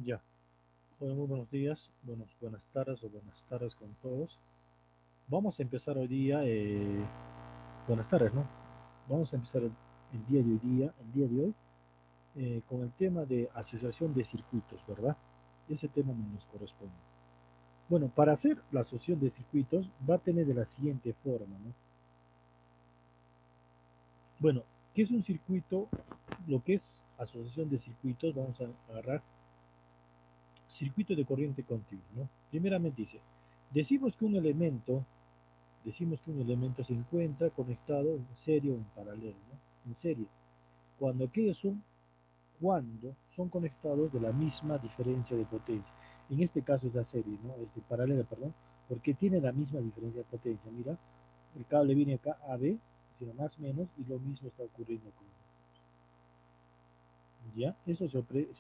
Ya, hola, muy buenos días, buenas tardes o buenas tardes con todos. Vamos a empezar hoy día, buenas tardes, ¿no? Vamos a empezar el día de hoy con el tema de asociación de circuitos, ¿verdad? Ese tema nos corresponde. Bueno, para hacer la asociación de circuitos va a tener de la siguiente forma, ¿no? Bueno, ¿qué es un circuito? Lo que es asociación de circuitos, vamos a agarrar circuito de corriente continua, ¿no? Primeramente dice, decimos que un elemento decimos que un elemento se encuentra conectado en serie o en paralelo, ¿no? En serie. Cuando aquellos son, cuando son conectados de la misma diferencia de potencia. En este caso es la serie, ¿no? Es de paralela, perdón, porque tiene la misma diferencia de potencia. Mira, el cable viene acá a B, sino más o menos, y lo mismo está ocurriendo con ¿ya? Eso se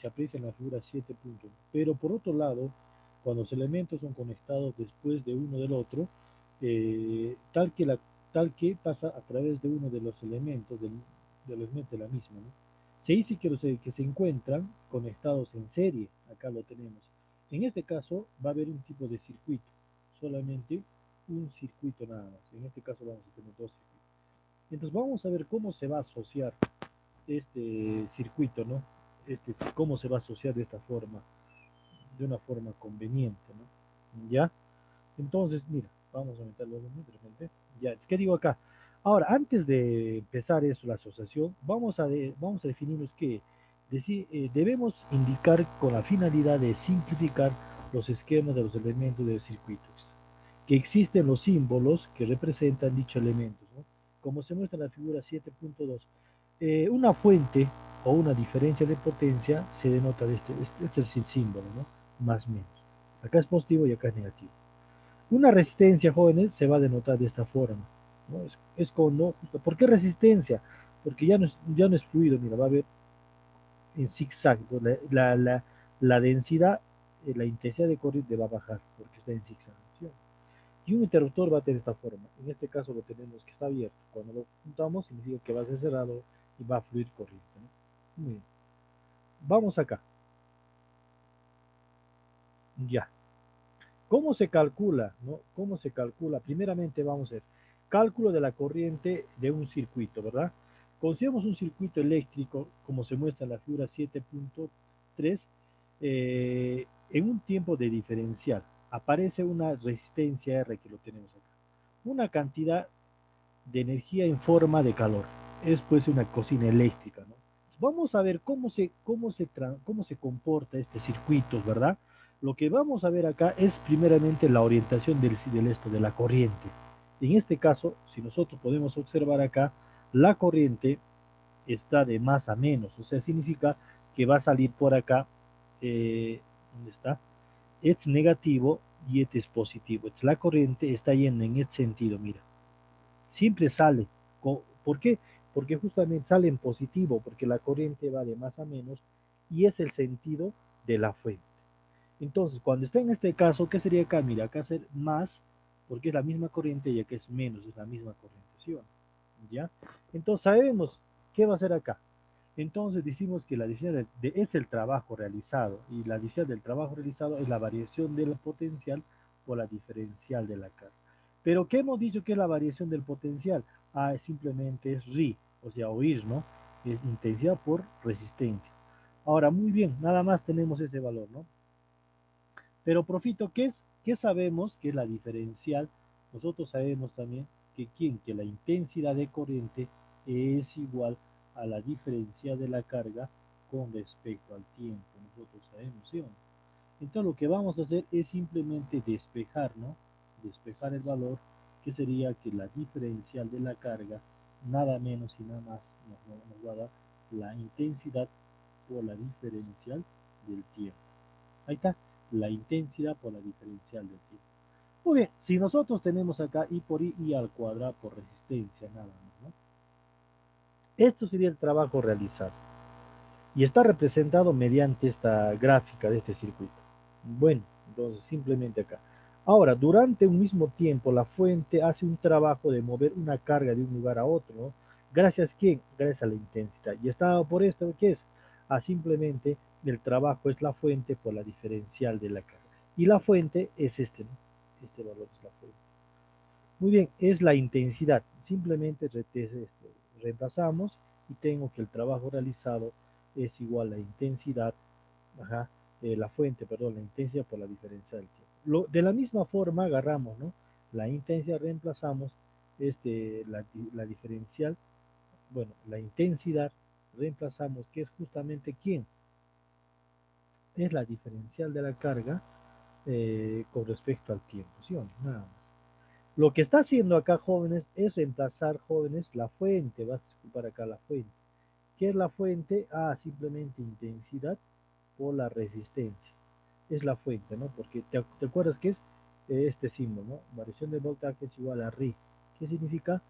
aprecia en la figura 7.1. Pero por otro lado, cuando los elementos son conectados después de uno del otro, tal que pasa a través de uno de los elementos de la misma, ¿no? Se dice que se encuentran conectados en serie, acá lo tenemos. En este caso va a haber un tipo de circuito, solamente un circuito nada más. En este caso vamos a tener dos circuitos. Entonces vamos a ver cómo se va a asociar este circuito, ¿no? Cómo se va a asociar de esta forma, de una forma conveniente, ¿no? ¿Ya? Entonces, mira, vamos a meterlo de ya, ¿qué digo acá? Ahora, antes de empezar eso, la asociación, vamos a definirnos que debemos indicar con la finalidad de simplificar los esquemas de los elementos del circuito, que existen los símbolos que representan dichos elementos, ¿no? Como se muestra en la figura 7.2. Una fuente o una diferencia de potencia se denota este es el símbolo, ¿no? Más o menos. Acá es positivo y acá es negativo. Una resistencia, jóvenes, se va a denotar de esta forma, ¿no? Es con, ¿no? Justo, ¿por qué resistencia? Porque ya no es fluido, mira, va a haber en zigzag, ¿no? La densidad, la intensidad de corriente va a bajar porque está en zigzag, ¿sí? Y un interruptor va a tener esta forma. En este caso lo tenemos que está abierto. Cuando lo juntamos significa que va a ser cerrado y va a fluir corriente, ¿no? Muy bien. Vamos acá. Ya. ¿Cómo se calcula? ¿No? ¿Cómo se calcula? Primeramente vamos a ver cálculo de la corriente de un circuito, ¿verdad? Consideramos un circuito eléctrico, como se muestra en la figura 7.3, en un tiempo de diferencial. Aparece una resistencia R que lo tenemos acá. Una cantidad de energía en forma de calor. Es pues una cocina eléctrica, ¿no? Vamos a ver cómo se comporta este circuito, ¿verdad? Lo que vamos a ver acá es primeramente la orientación de la corriente. En este caso, si nosotros podemos observar acá, la corriente está de más a menos, o sea, significa que va a salir por acá, ¿dónde está? Es negativo y este es positivo. La corriente está yendo en este sentido, mira, siempre sale. ¿Por qué? Porque justamente sale en positivo, porque la corriente va de más a menos y es el sentido de la fuente. Entonces, cuando está en este caso, ¿qué sería acá? Mira, acá ser más, porque es la misma corriente y acá es menos, es la misma corriente, ¿sí o no? ¿Ya? Entonces, sabemos qué va a ser acá. Entonces, decimos que la diferencia es el trabajo realizado y la diferencia del trabajo realizado es la variación del potencial por la diferencial de la carga. Pero, ¿qué hemos dicho que es la variación del potencial? Ah, simplemente es RI, o sea, oír, ¿no? Es intensidad por resistencia. Ahora, muy bien, nada más tenemos ese valor, ¿no? Pero profito, ¿qué es? ¿Qué sabemos que es la diferencial? Nosotros sabemos también que la intensidad de corriente es igual a la diferencial de la carga con respecto al tiempo. Nosotros sabemos, ¿sí o no? Entonces lo que vamos a hacer es simplemente despejar, ¿no? Despejar el valor, que sería que la diferencial de la carga, nada menos y nada más, nos va a dar la intensidad por la diferencial del tiempo. Ahí está, la intensidad por la diferencial del tiempo. Muy bien, si nosotros tenemos acá I por I al cuadrado por resistencia, nada más, ¿no? Esto sería el trabajo realizado y está representado mediante esta gráfica de este circuito. Bueno, entonces simplemente acá. Ahora, durante un mismo tiempo, la fuente hace un trabajo de mover una carga de un lugar a otro, ¿no? Gracias a quién? Gracias a la intensidad. Y está por esto, ¿qué es? A simplemente el trabajo es la fuente por la diferencial de la carga. Y la fuente es este, ¿no? Este valor es la fuente. Muy bien, es la intensidad. Simplemente reemplazamos y tengo que el trabajo realizado es igual a la intensidad, ajá, la fuente, perdón, la intensidad por la diferencia del tiempo. De la misma forma agarramos, ¿no? La intensidad reemplazamos la diferencial, bueno, la intensidad reemplazamos, que es justamente quién, es la diferencial de la carga con respecto al tiempo, ¿sí o no? Nada más. Lo que está haciendo acá, jóvenes, es reemplazar, jóvenes, la fuente. Vas a disculpar acá la fuente. ¿Qué es la fuente? Ah, simplemente intensidad por la resistencia. Es la fuente, ¿no? Porque te acuerdas que es este símbolo, ¿no? Variación de voltaje es igual a RI. ¿Qué significa?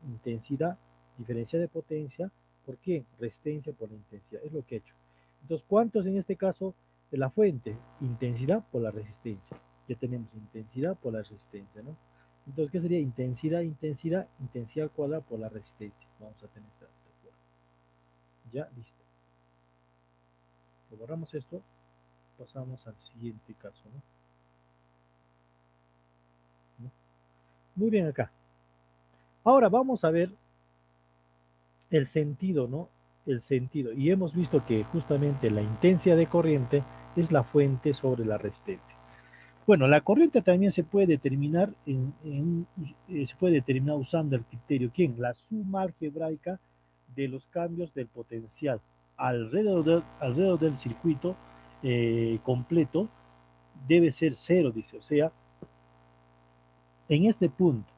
Intensidad, diferencia de potencia. ¿Por qué? Resistencia por la intensidad. Es lo que he hecho. Entonces, ¿cuántos en este caso de la fuente? Intensidad por la resistencia. Ya tenemos intensidad por la resistencia, ¿no? Entonces, ¿qué sería? Intensidad, intensidad, intensidad cuadrada por la resistencia. Vamos a tener esta forma. Ya, listo. Borramos esto, pasamos al siguiente caso, ¿no? Muy bien acá. Ahora vamos a ver el sentido, ¿no? El sentido. Y hemos visto que justamente la intensidad de corriente es la fuente sobre la resistencia. Bueno, la corriente también se puede determinar se puede determinar usando el criterio, ¿quién? La suma algebraica de los cambios del potencial alrededor del circuito completo debe ser cero, dice. O sea, en este punto,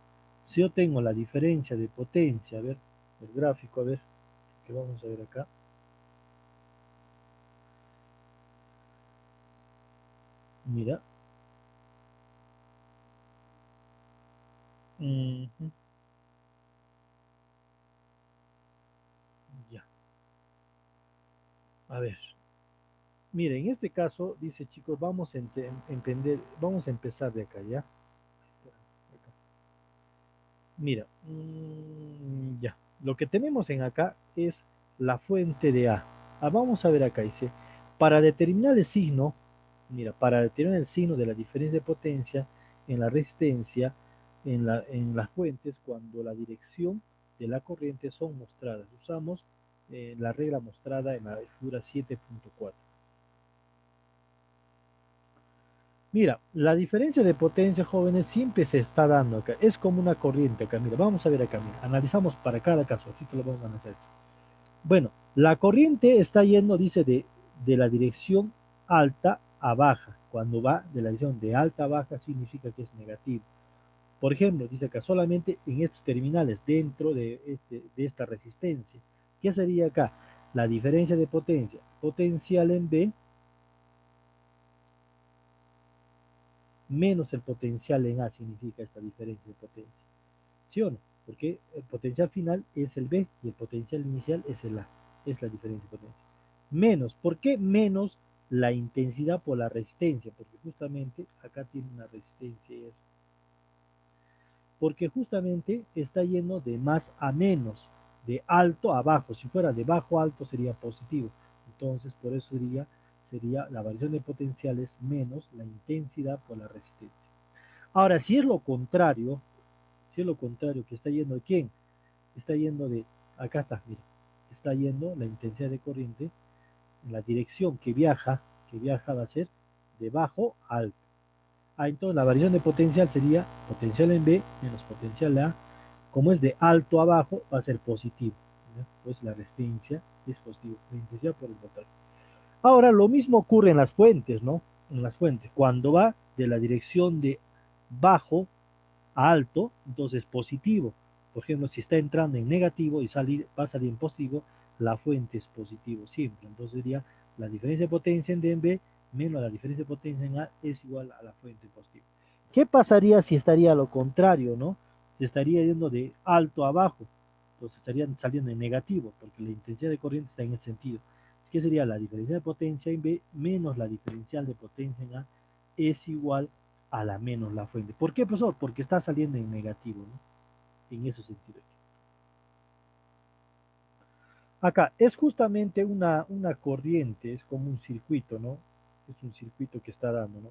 si yo tengo la diferencia de potencia, a ver, el gráfico, a ver, que vamos a ver acá. Mira. Uh -huh. Ya. A ver. Mira, en este caso, dice chicos, vamos a empezar de acá, ¿ya? Mira, ya. Lo que tenemos en acá es la fuente de A. Ah, vamos a ver acá, dice, para determinar el signo, mira, para determinar el signo de la diferencia de potencia en la resistencia, en las fuentes, cuando la dirección de la corriente son mostradas. Usamos la regla mostrada en la figura 7.4. Mira, la diferencia de potencia, jóvenes, siempre se está dando acá. Es como una corriente acá. Mira, vamos a ver acá. Mira, analizamos para cada caso. Aquí te lo vamos a analizar. Bueno, la corriente está yendo, dice, de la dirección alta a baja. Cuando va de la dirección de alta a baja, significa que es negativo. Por ejemplo, dice acá solamente en estos terminales, dentro de esta resistencia. ¿Qué sería acá? La diferencia de potencia. Potencial en B menos el potencial en A significa esta diferencia de potencia. ¿Sí o no? Porque el potencial final es el B y el potencial inicial es el A. Es la diferencia de potencia. Menos, ¿por qué menos la intensidad por la resistencia? Porque justamente acá tiene una resistencia. Porque justamente está yendo de más a menos, de alto a bajo. Si fuera de bajo a alto sería positivo. Entonces, por eso sería la variación de potenciales menos la intensidad por la resistencia. Ahora, si es lo contrario, si es lo contrario, que está yendo de quién, está yendo de, acá está, mira, está yendo la intensidad de corriente en la dirección que viaja va a ser de bajo a alto. Ah, entonces la variación de potencial sería potencial en B menos potencial A. Como es de alto a bajo, va a ser positivo. ¿Ya? Pues la resistencia es positiva, la intensidad por el voltaje. Ahora, lo mismo ocurre en las fuentes, ¿no? En las fuentes, cuando va de la dirección de bajo a alto, entonces positivo. Por ejemplo, si está entrando en negativo y va a salir en positivo, la fuente es positivo siempre. Entonces sería la diferencia de potencia en D en B menos la diferencia de potencia en A es igual a la fuente positiva. ¿Qué pasaría si estaría lo contrario, no? Se estaría yendo de alto a bajo, entonces estarían saliendo en negativo, porque la intensidad de corriente está en el sentido. ¿Qué sería la diferencia de potencia en B menos la diferencial de potencia en A es igual a la menos la fuente? ¿Por qué, profesor? Porque está saliendo en negativo, ¿no? En ese sentido. Acá es justamente una corriente, es como un circuito, ¿no? Es un circuito que está dando, ¿no?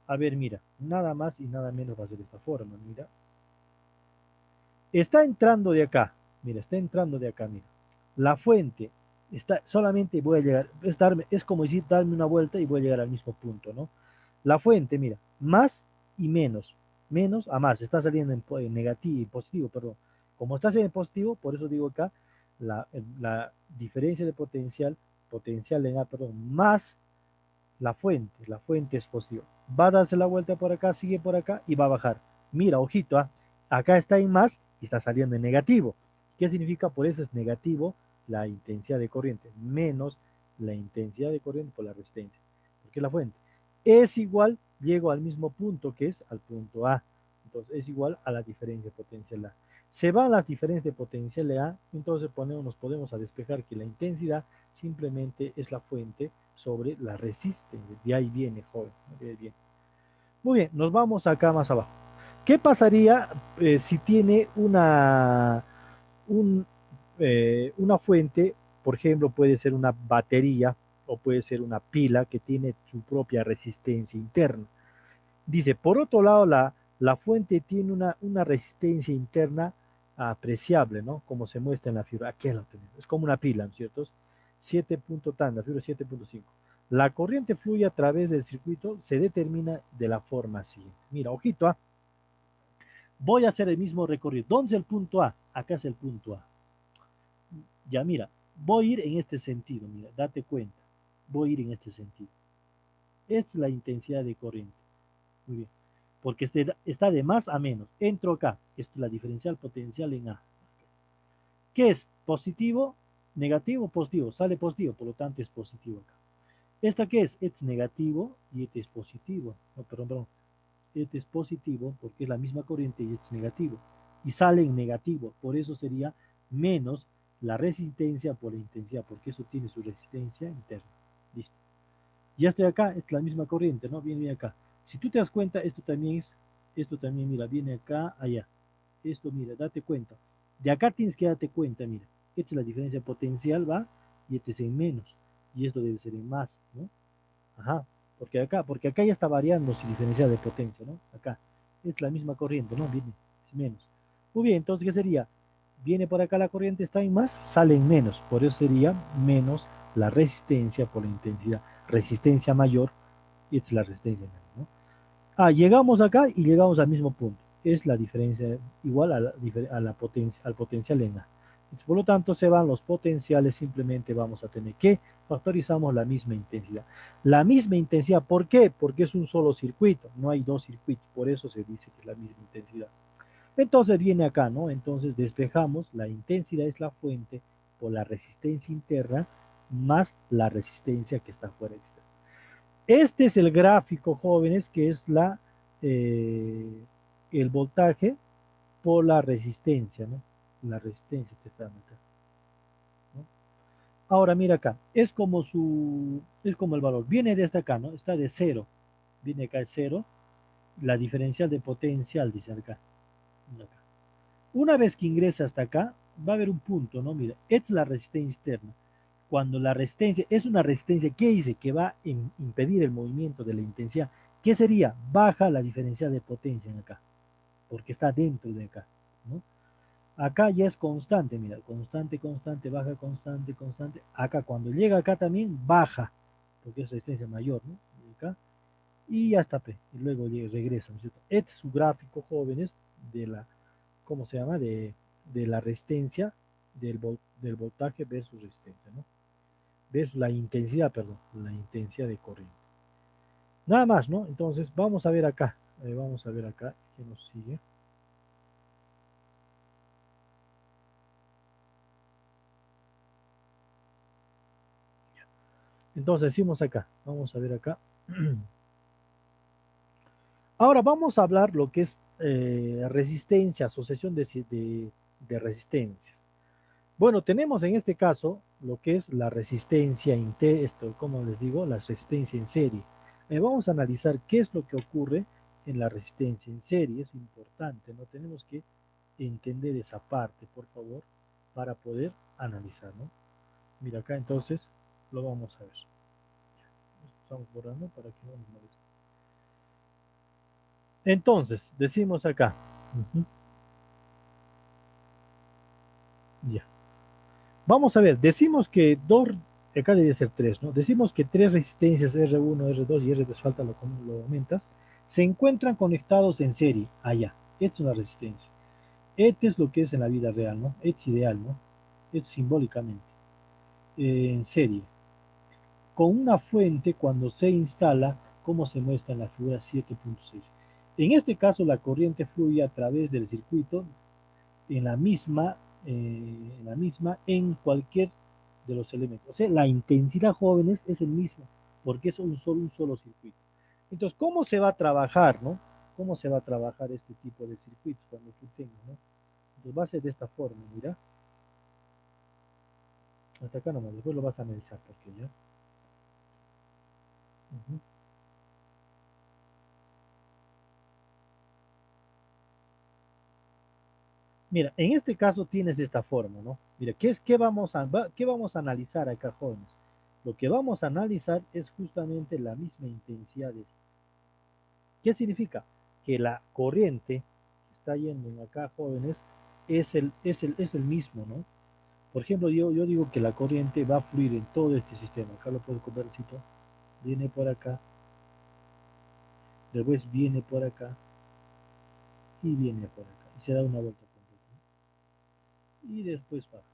A ver, mira, nada más y nada menos va a ser de esta forma, mira. Está entrando de acá, mira, está entrando de acá, mira. La fuente está, solamente voy a llegar, es como decir, darme una vuelta y voy a llegar al mismo punto, ¿no? La fuente, mira, más y menos, menos a más, está saliendo en negativo, en positivo, perdón. Como está en positivo, por eso digo acá, la diferencia de potencial, potencial en A, perdón, más la fuente es positiva. Va a darse la vuelta por acá, sigue por acá y va a bajar. Mira, ojito, ¿ah? Acá está en más y está saliendo en negativo. ¿Qué significa? Por eso es negativo la intensidad de corriente, menos la intensidad de corriente por la resistencia. Porque la fuente es igual, llego al mismo punto que es al punto A. Entonces es igual a la diferencia potencial A. Se van las diferencias de potencial A, entonces nos podemos a despejar que la intensidad simplemente es la fuente sobre la resistencia. De ahí viene, joven. De ahí viene. Muy bien, nos vamos acá más abajo. ¿Qué pasaría si tiene un, una fuente, por ejemplo, puede ser una batería o puede ser una pila que tiene su propia resistencia interna? Dice, por otro lado, la fuente tiene una resistencia interna apreciable, ¿no? Como se muestra en la fibra. Aquí lo tenemos. Es como una pila, ¿no es cierto? 7 punto tan, la fibra 7.5. La corriente fluye a través del circuito, se determina de la forma siguiente. Mira, ojito, ¿ah? Voy a hacer el mismo recorrido. ¿Dónde es el punto A? Acá es el punto A. Ya, mira, voy a ir en este sentido, mira, date cuenta. Voy a ir en este sentido. Esta es la intensidad de corriente. Muy bien. Porque está de más a menos. Entro acá. Esta es la diferencial potencial en A. ¿Qué es? Positivo, negativo, positivo. Sale positivo, por lo tanto es positivo acá. ¿Esta qué es? Este es negativo y este es positivo. No, perdón, perdón. Este es positivo porque es la misma corriente y este es negativo. Y sale en negativo. Por eso sería menos la resistencia por la intensidad, porque eso tiene su resistencia interna. Listo. Ya estoy acá, es la misma corriente, ¿no? Viene acá. Si tú te das cuenta, esto también, mira, viene acá, allá. Esto, mira, date cuenta. De acá tienes que darte cuenta, mira. Esta es la diferencia potencial, ¿va? Y este es en menos. Y esto debe ser en más, ¿no? Ajá. Porque acá ya está variando su diferencia de potencia, ¿no? Acá. Es la misma corriente, ¿no? Viene, es menos. Muy bien, entonces, ¿qué sería? Viene por acá la corriente, está en más, sale en menos. Por eso sería menos la resistencia por la intensidad. Resistencia mayor, y esta es la resistencia menor, ¿no? Ah, llegamos acá y llegamos al mismo punto. Es la diferencia igual al potencial en A. Por lo tanto, se van los potenciales, simplemente vamos a tener que factorizamos la misma intensidad. La misma intensidad, ¿por qué? Porque es un solo circuito, no hay dos circuitos, por eso se dice que es la misma intensidad. Entonces viene acá, ¿no? Entonces despejamos, la intensidad es la fuente por la resistencia interna más la resistencia que está fuera externa. Este es el gráfico, jóvenes, que es eh, el voltaje por la resistencia, ¿no? La resistencia que está acá, ¿no? Ahora mira acá, es como el valor, viene desde acá, ¿no? Está de cero, viene acá el cero, la diferencial de potencial, dice acá. Acá. Una vez que ingresa hasta acá, va a haber un punto, ¿no? Mira, esta es la resistencia externa. Cuando la resistencia es una resistencia, ¿qué dice? Que va a impedir el movimiento de la intensidad. ¿Qué sería? Baja la diferencia de potencia en acá, porque está dentro de acá, ¿no? Acá ya es constante, mira, constante, constante, baja, constante, constante. Acá cuando llega acá también baja, porque es resistencia mayor, ¿no? Y acá, y ya está, y luego regresa, ¿no es cierto? Este es su gráfico, jóvenes, de la, ¿cómo se llama? De la resistencia del voltaje versus resistencia, ¿no? Versus la intensidad, perdón, la intensidad de corriente. Nada más, ¿no? Entonces, vamos a ver acá, ¿qué nos sigue? Entonces, decimos acá, vamos a ver acá. Ahora vamos a hablar lo que es resistencia, asociación de resistencias. Bueno, tenemos en este caso lo que es la resistencia, esto, como les digo, la resistencia en serie. Vamos a analizar qué es lo que ocurre en la resistencia en serie. Es importante, ¿no? Tenemos que entender esa parte, por favor, para poder analizar, ¿no? Mira acá, entonces lo vamos a ver. Estamos borrando para que no nos moleste. Entonces, decimos acá. Ujú, ya. Vamos a ver, decimos que dos, acá debe ser tres, ¿no? Decimos que tres resistencias R1, R2 y R2 falta lo aumentas, se encuentran conectados en serie, allá. Esta es una resistencia. Este es lo que es en la vida real, ¿no? Este es ideal, ¿no? Es simbólicamente. En serie. Con una fuente cuando se instala, como se muestra en la figura 7.6. En este caso, la corriente fluye a través del circuito en la misma, en cualquier de los elementos. O sea, la intensidad, jóvenes, es el mismo, porque es un solo circuito. Entonces, ¿cómo se va a trabajar, no? ¿Cómo se va a trabajar este tipo de circuitos cuando tú tengas, no? Entonces va a ser de esta forma, mira. Hasta acá nomás, después lo vas a analizar, porque ya. Ujú. Mira, en este caso tienes de esta forma, ¿no? Mira, ¿qué vamos a analizar acá, jóvenes? Lo que vamos a analizar es justamente la misma intensidad de. ¿Qué significa? Que la corriente que está yendo en acá, jóvenes, es el mismo, ¿no? Por ejemplo, yo digo que la corriente va a fluir en todo este sistema. Acá lo puedo copiar, viene por acá, después viene por acá y viene por acá. Y se da una vuelta completa, ¿no? Y después baja.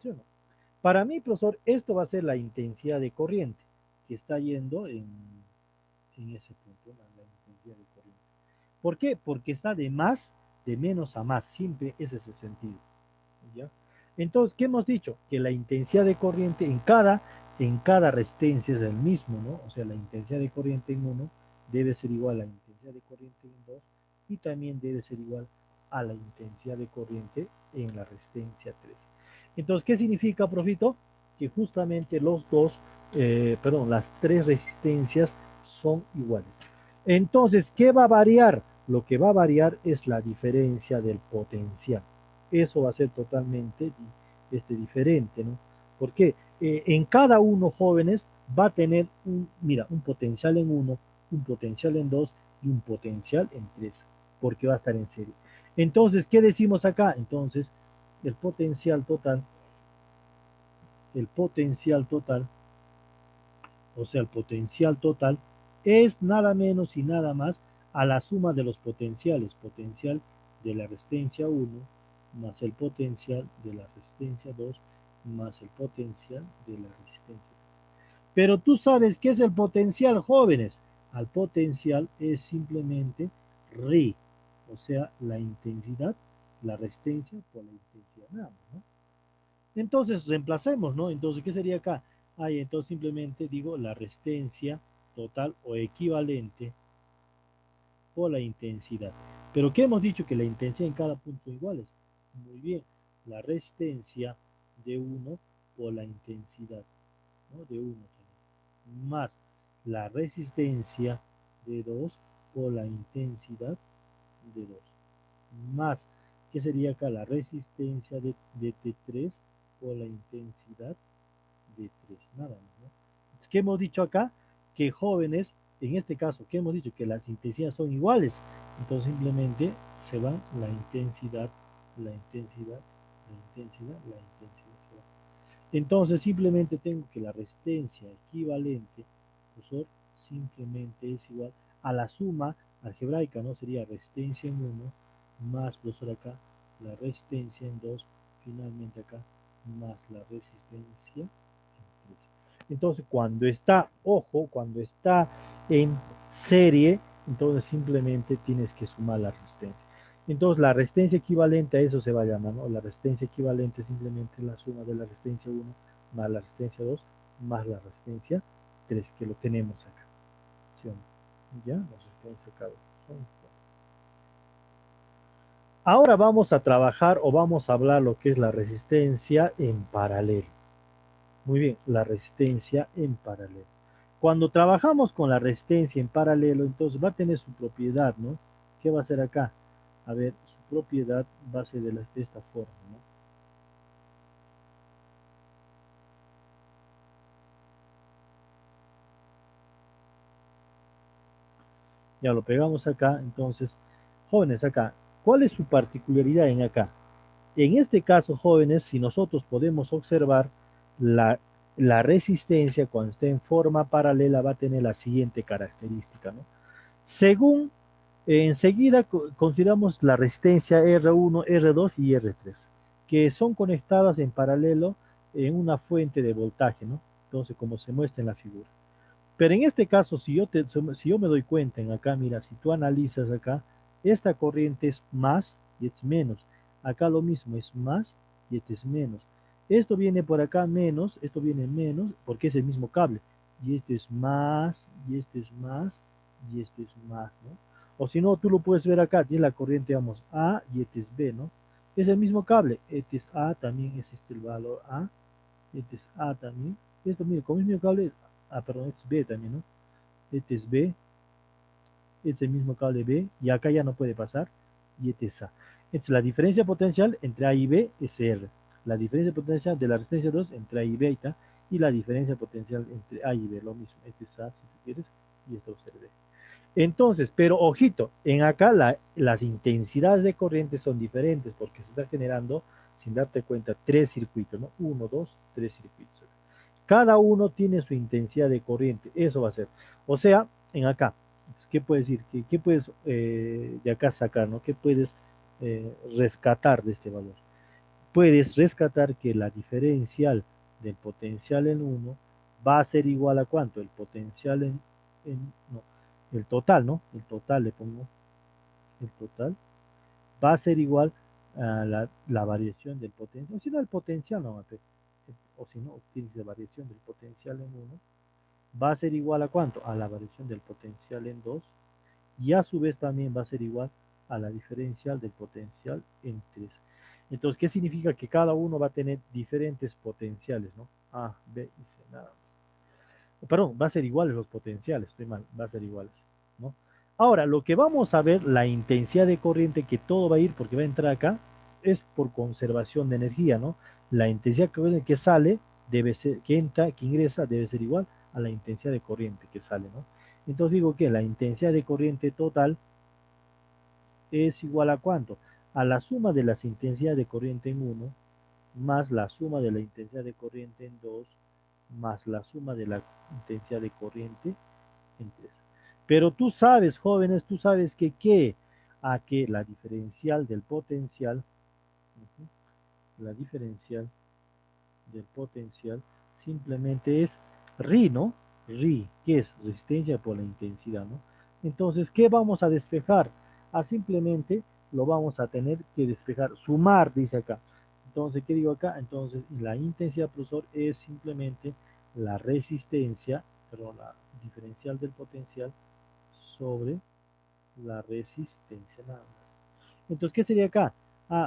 ¿Sí o no? Para mí, profesor, esto va a ser la intensidad de corriente que está yendo en ese punto, la intensidad de corriente. ¿Por qué? Porque está de menos a más, siempre es ese sentido. ¿Ya? Entonces, ¿qué hemos dicho? Que la intensidad de corriente en cada resistencia es el mismo, ¿no? O sea, la intensidad de corriente en uno debe ser igual a la intensidad de corriente en dos y también debe ser igual a la intensidad de corriente en la resistencia 3. Entonces, ¿qué significa, profito? Que justamente las tres resistencias son iguales. Entonces, ¿qué va a variar? Lo que va a variar es la diferencia del potencial. Eso va a ser totalmente diferente, ¿no? Porque en cada uno, jóvenes, va a tener un potencial en uno, un potencial en dos y un potencial en tres, porque va a estar en serie. Entonces, ¿qué decimos acá? Entonces, el potencial total, el potencial total, o sea, el potencial total es nada menos y nada más a la suma de los potenciales, potencial de la resistencia 1 más el potencial de la resistencia 2 más el potencial de la resistencia 3. Pero tú sabes qué es el potencial, jóvenes. Al potencial es simplemente RI, o sea, la intensidad, la resistencia por la intensidad nada más, ¿no? Entonces reemplacemos, ¿no? Entonces, ¿qué sería acá? Ahí, entonces simplemente digo la resistencia total o equivalente por la intensidad. Pero ¿qué hemos dicho? Que la intensidad en cada punto son iguales. Muy bien, la resistencia de uno por la intensidad, ¿no? De uno también. Más la resistencia de 2 por la intensidad de 2 más, ¿qué sería acá? La resistencia de T3 por la intensidad de 3 nada más, ¿no? ¿Qué hemos dicho acá? Que jóvenes, en este caso, ¿qué hemos dicho? Que las intensidades son iguales. Entonces simplemente se van la intensidad, la intensidad, la intensidad, la intensidad. Se va. Entonces simplemente tengo que la resistencia equivalente, profesor, simplemente es igual a la suma algebraica, ¿no? Sería resistencia en uno más, profesor, acá, la resistencia en 2 finalmente acá, más la resistencia en 3. Entonces, cuando está en serie, entonces simplemente tienes que sumar la resistencia. Entonces, la resistencia equivalente a eso se va a llamar, ¿no? La resistencia equivalente es simplemente la suma de la resistencia 1 más la resistencia 2 más la resistencia 3, que lo tenemos acá. ¿Sí o no? ¿Ya? La resistencia acá. Ahora vamos a trabajar o vamos a hablar lo que es la resistencia en paralelo. Muy bien, la resistencia en paralelo. Cuando trabajamos con la resistencia en paralelo, entonces va a tener su propiedad, ¿no? ¿Qué va a hacer acá? A ver, su propiedad va a ser de esta forma, ¿no? Ya lo pegamos acá. Entonces, jóvenes, acá, ¿cuál es su particularidad en acá? En este caso, jóvenes, si nosotros podemos observar la, la resistencia cuando esté en forma paralela va a tener la siguiente característica, ¿no? Según, enseguida consideramos la resistencia R1, R2 y R3, que son conectadas en paralelo en una fuente de voltaje, ¿no? Entonces, como se muestra en la figura. Pero en este caso, si yo me doy cuenta en acá, mira, si tú analizas acá, esta corriente es más y es menos. Acá lo mismo, es más y este es menos. Esto viene por acá menos, esto viene menos, porque es el mismo cable. Y este es más, y este es más, y este es más, ¿no? O si no, tú lo puedes ver acá, tiene la corriente, vamos, A y este es B, ¿no? Es el mismo cable. Este es A, también es este el valor A, este es A también. Esto, mire, como es el mismo cable, perdón, este es B también, ¿no? Este es B, este mismo cable B, y acá ya no puede pasar, y este es A. Entonces, la diferencia potencial entre A y B es R. La diferencia potencial de la resistencia 2 entre A y B está, y la diferencia potencial entre A y B, lo mismo. Este es A, si tú quieres, y esto es B. Entonces, pero ojito, en acá las intensidades de corriente son diferentes porque se está generando, sin darte cuenta, tres circuitos, ¿no? Uno, dos, tres circuitos. Cada uno tiene su intensidad de corriente, eso va a ser. O sea, en acá, ¿qué puedes decir? ¿Qué puedes de acá sacar, ¿no? ¿Qué puedes rescatar de este valor? Puedes rescatar que la diferencial del potencial en uno va a ser igual a cuánto? El potencial no, el total, ¿no? El total le pongo, el total va a ser igual a la variación del potencial, si no el potencial, no, o si no, tienes la variación del potencial en uno va a ser igual a cuánto? A la variación del potencial en 2 y a su vez también va a ser igual a la diferencial del potencial en 3. Entonces, ¿qué significa? Que cada uno va a tener diferentes potenciales, ¿no? A, B y C, nada más. Perdón, va a ser iguales los potenciales, estoy mal, va a ser iguales, ¿no? Ahora, lo que vamos a ver, la intensidad de corriente que todo va a ir, porque va a entrar acá, es por conservación de energía, ¿no? La intensidad de corriente que sale debe ser, que entra, que ingresa, debe ser igual a la intensidad de corriente que sale, ¿no? Entonces digo que la intensidad de corriente total es igual a cuánto? A la suma de las intensidades de corriente en uno más la suma de la intensidad de corriente en 2 más la suma de la intensidad de corriente en 3. Pero tú sabes, jóvenes, tú sabes que la diferencial del potencial, la diferencial del potencial simplemente es RI, ¿no? RI, que es resistencia por la intensidad, ¿no? Entonces, ¿qué vamos a despejar? Simplemente lo vamos a tener que despejar, sumar, dice acá. Entonces, ¿qué digo acá? Entonces, la intensidad profesor es simplemente la resistencia, perdón, la diferencial del potencial sobre la resistencia, nada más. Entonces, ¿qué sería acá?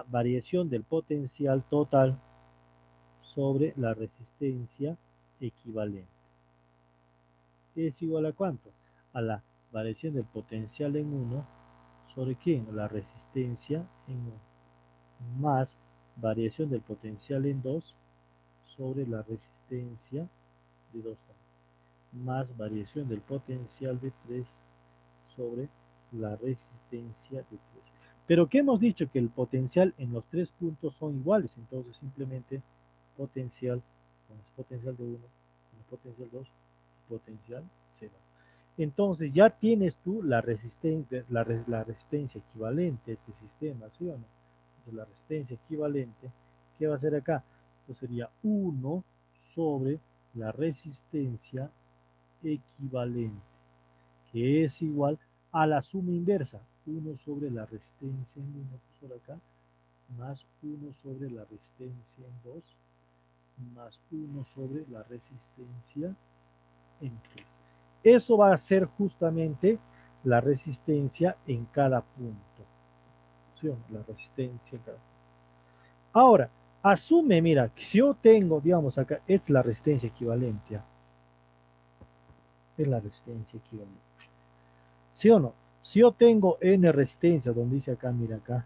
Variación del potencial total sobre la resistencia equivalente. ¿Es igual a cuánto? A la variación del potencial en 1 sobre quién? La resistencia en 1 más variación del potencial en 2 sobre la resistencia de 2 más variación del potencial de 3 sobre la resistencia de 3. Pero que hemos dicho que el potencial en los tres puntos son iguales, entonces simplemente potencial con el potencial de 1, con el potencial 2, potencial 0. Entonces ya tienes tú la resistencia equivalente a este sistema, ¿sí o no? Entonces, la resistencia equivalente, ¿qué va a ser acá? Pues sería 1 sobre la resistencia equivalente, que es igual a la suma inversa, 1 sobre la resistencia en 1, por acá, más 1 sobre la resistencia en 2, más 1 sobre la resistencia en 3. Eso va a ser justamente la resistencia en cada punto. ¿Sí? La resistencia en cada punto. Ahora, asume, mira, que si yo tengo, digamos acá, es la resistencia equivalente. Es la resistencia equivalente. ¿Sí o no? Si yo tengo N resistencia, donde dice acá, mira acá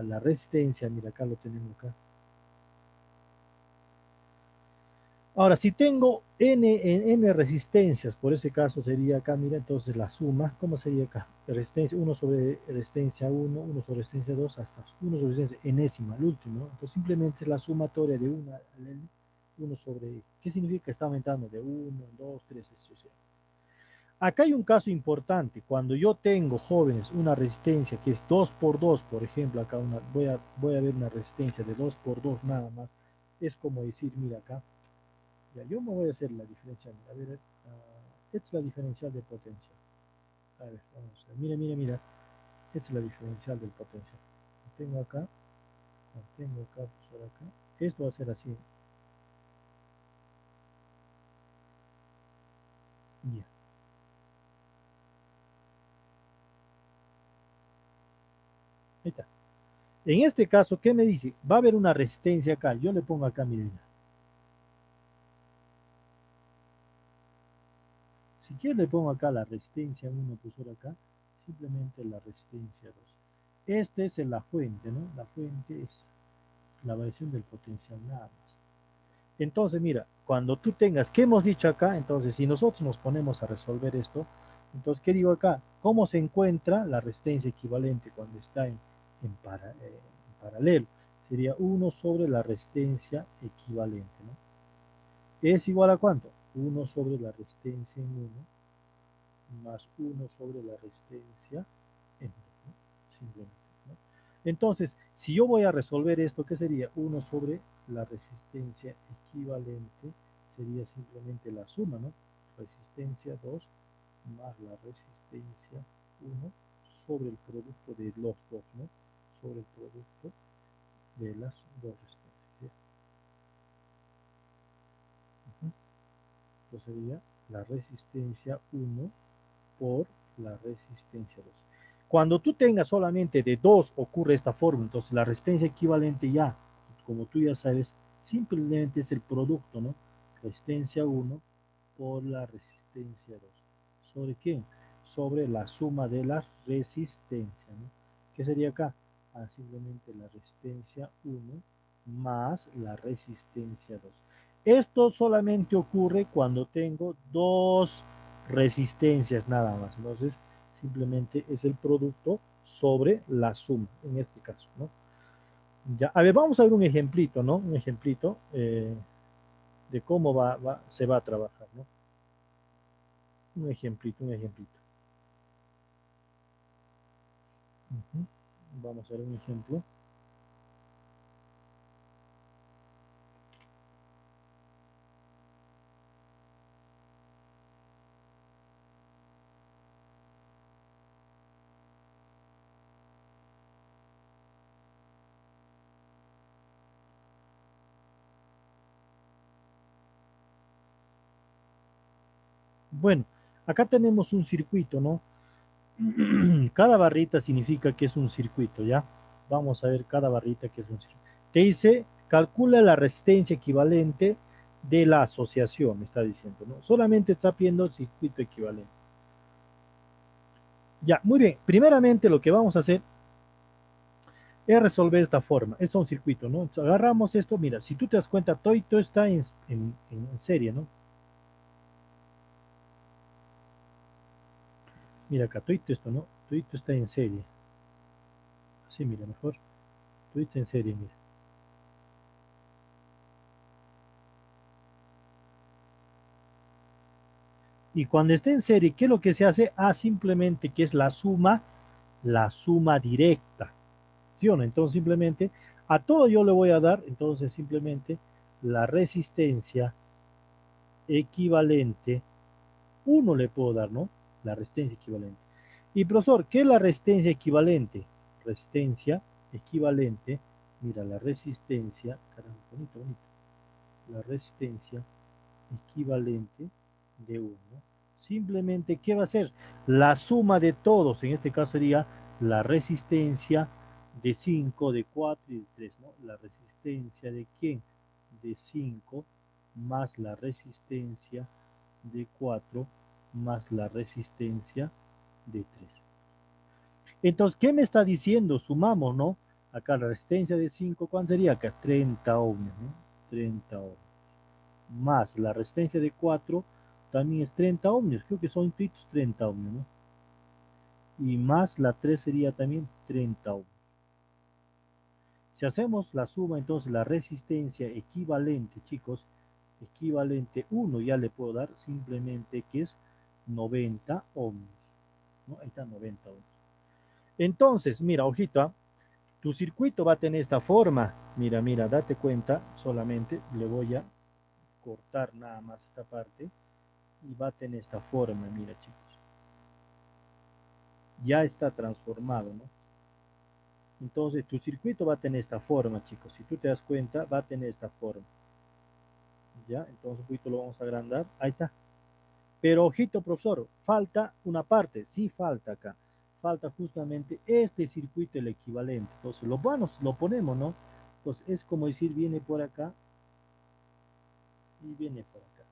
la resistencia, mira acá lo tenemos acá. Ahora, si tengo n resistencias, por ese caso sería acá, mira, entonces la suma, ¿cómo sería acá? Resistencia 1 sobre resistencia 1, 1 sobre resistencia 2, hasta 1 sobre resistencia enésima, el último, ¿no? Entonces simplemente es la sumatoria de 1 al n, 1 sobre, ¿qué significa? Está aumentando de 1, 2, 3, etc. Acá hay un caso importante, cuando yo tengo, jóvenes, una resistencia que es 2 por 2, por ejemplo, acá voy a ver una resistencia de 2 por 2 nada más, es como decir, mira acá, ya, yo me voy a hacer la diferencial. A ver, esta es la diferencial de potencia. A ver, vamos a ver. Mira, mira, mira. Esta es la diferencial del potencial. Tengo acá, tengo acá, pues acá. Esto va a ser así. Ya. Ahí está. En este caso, ¿qué me dice? Va a haber una resistencia acá. Yo le pongo acá, miren. Si quiero le pongo acá la resistencia 1, pues ahora acá. Simplemente la resistencia 2. Esta es la fuente, ¿no? La fuente es la variación del potencial nada más. Entonces, mira, cuando tú tengas, ¿qué hemos dicho acá? Entonces, si nosotros nos ponemos a resolver esto, entonces, ¿qué digo acá? ¿Cómo se encuentra la resistencia equivalente cuando está en paralelo? Sería 1 sobre la resistencia equivalente, ¿no? ¿Es igual a cuánto? 1 sobre la resistencia en 1 más 1 sobre la resistencia en 2, ¿no? Simplemente, ¿no? Entonces, si yo voy a resolver esto, ¿qué sería? 1 sobre la resistencia equivalente sería simplemente la suma, ¿no? Resistencia 2 más la resistencia 1 sobre el producto de los dos, ¿no? Sobre el producto de las dos resistencias. Uh -huh. Entonces sería la resistencia 1 por la resistencia 2. Cuando tú tengas solamente de 2 ocurre esta forma, entonces la resistencia equivalente ya, como tú ya sabes, simplemente es el producto, ¿no? Resistencia 1 por la resistencia 2. ¿Sobre qué? Sobre la suma de las resistencias, ¿no? ¿Qué sería acá? Ah, simplemente la resistencia 1 más la resistencia 2. Esto solamente ocurre cuando tengo dos resistencias nada más. Entonces, simplemente es el producto sobre la suma, en este caso, ¿no? Ya, a ver, vamos a ver un ejemplito, ¿no? Un ejemplito de cómo se va a trabajar, ¿no? Un ejemplito, un ejemplito. Uh -huh. Vamos a ver un ejemplo. Bueno, acá tenemos un circuito, ¿no? Cada barrita significa que es un circuito, ¿ya? Vamos a ver cada barrita que es un circuito. Te dice, calcula la resistencia equivalente de la asociación, me está diciendo, ¿no? Solamente está pidiendo el circuito equivalente. Ya, muy bien. Primeramente lo que vamos a hacer es resolver de esta forma. Es un circuito, ¿no? Entonces, agarramos esto, mira, si tú te das cuenta, todo está en serie, ¿no? Mira acá, todo esto, ¿no? Todo está en serie. Así, mira, mejor. Todo está en serie, mira. Y cuando esté en serie, ¿qué es lo que se hace? Ah, simplemente que es la suma directa. ¿Sí o no? Entonces simplemente a todo yo le voy a dar, entonces simplemente la resistencia equivalente, uno le puedo dar, ¿no? La resistencia equivalente. Y profesor, ¿qué es la resistencia equivalente? Resistencia equivalente, mira, la resistencia, caramba, bonito, bonito. La resistencia equivalente de 1. Simplemente, ¿qué va a ser? La suma de todos, en este caso sería la resistencia de 5, de 4 y de 3, ¿no? La resistencia de quién? De 5 más la resistencia de 4 más la resistencia de 3. Entonces, ¿qué me está diciendo? Sumamos, ¿no? Acá la resistencia de 5, ¿cuánto sería acá? 30 ohms, ¿no? 30 ohms. más la resistencia de 4 también es 30 ohmios, creo que son 30 ohmios, ¿no? Y más la 3 sería también 30 ohmios. Si hacemos la suma, entonces la resistencia equivalente, chicos, equivalente 1 ya le puedo dar simplemente que es 90 ohmios, ¿no? Ahí está 90 ohmios. Entonces, mira, ojito, ¿ah? Tu circuito va a tener esta forma. Mira, mira, date cuenta, solamente le voy a cortar nada más esta parte y va a tener esta forma, mira, chicos. Ya está transformado, ¿no? Entonces, tu circuito va a tener esta forma, chicos. Si tú te das cuenta, va a tener esta forma. Ya, entonces un poquito lo vamos a agrandar. Ahí está. Pero ojito, profesor, falta una parte, sí falta acá. Falta justamente este circuito, el equivalente. Entonces, lo bueno, lo ponemos, ¿no? Entonces, es como decir, viene por acá y viene por acá.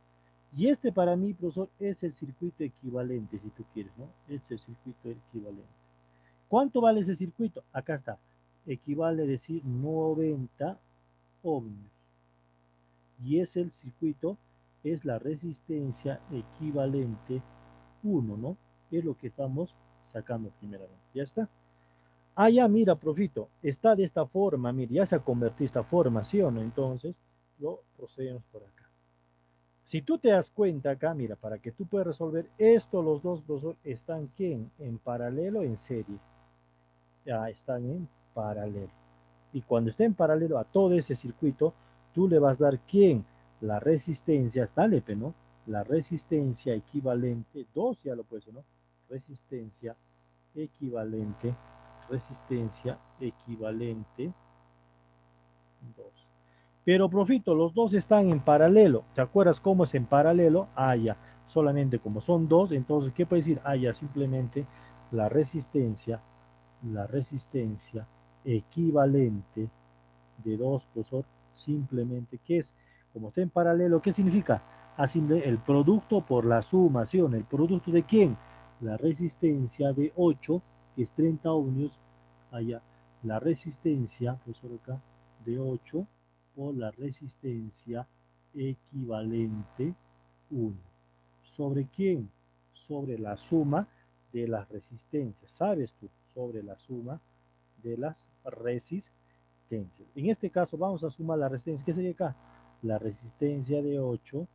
Y este para mí, profesor, es el circuito equivalente, si tú quieres, ¿no? Este es el circuito equivalente. ¿Cuánto vale ese circuito? Acá está. Equivale a decir 90 ohmios. Y es el circuito, es la resistencia equivalente 1, ¿no? Es lo que estamos sacando primeramente. ¿Ya está? Ah, ya, mira, profito, está de esta forma, mira, ya se ha convertido esta forma, ¿sí o no? Entonces, lo procedemos por acá. Si tú te das cuenta acá, mira, para que tú puedas resolver esto, los dos, profesor, están ¿quién? En paralelo, en serie. Ya están en paralelo. Y cuando esté en paralelo a todo ese circuito, tú le vas a dar ¿quién? La resistencia, dale, ¿no? La resistencia equivalente, 2 ya lo puedes, ¿no? Resistencia equivalente, resistencia equivalente 2. Pero profito, los dos están en paralelo. ¿Te acuerdas cómo es en paralelo? Ah, ya. Solamente como son dos, entonces, ¿qué puede decir? Ah, ya, simplemente la resistencia equivalente de dos, profesor, simplemente, ¿qué es? Como está en paralelo, ¿qué significa? Así el producto por la sumación. ¿El producto de quién? La resistencia de 8, que es 30 ohmios, allá. La resistencia, profesor, acá, de 8 por la resistencia equivalente 1. ¿Sobre quién? Sobre la suma de las resistencias. ¿Sabes tú? Sobre la suma de las resistencias. En este caso vamos a sumar la resistencia. ¿Qué sería acá? La resistencia de 8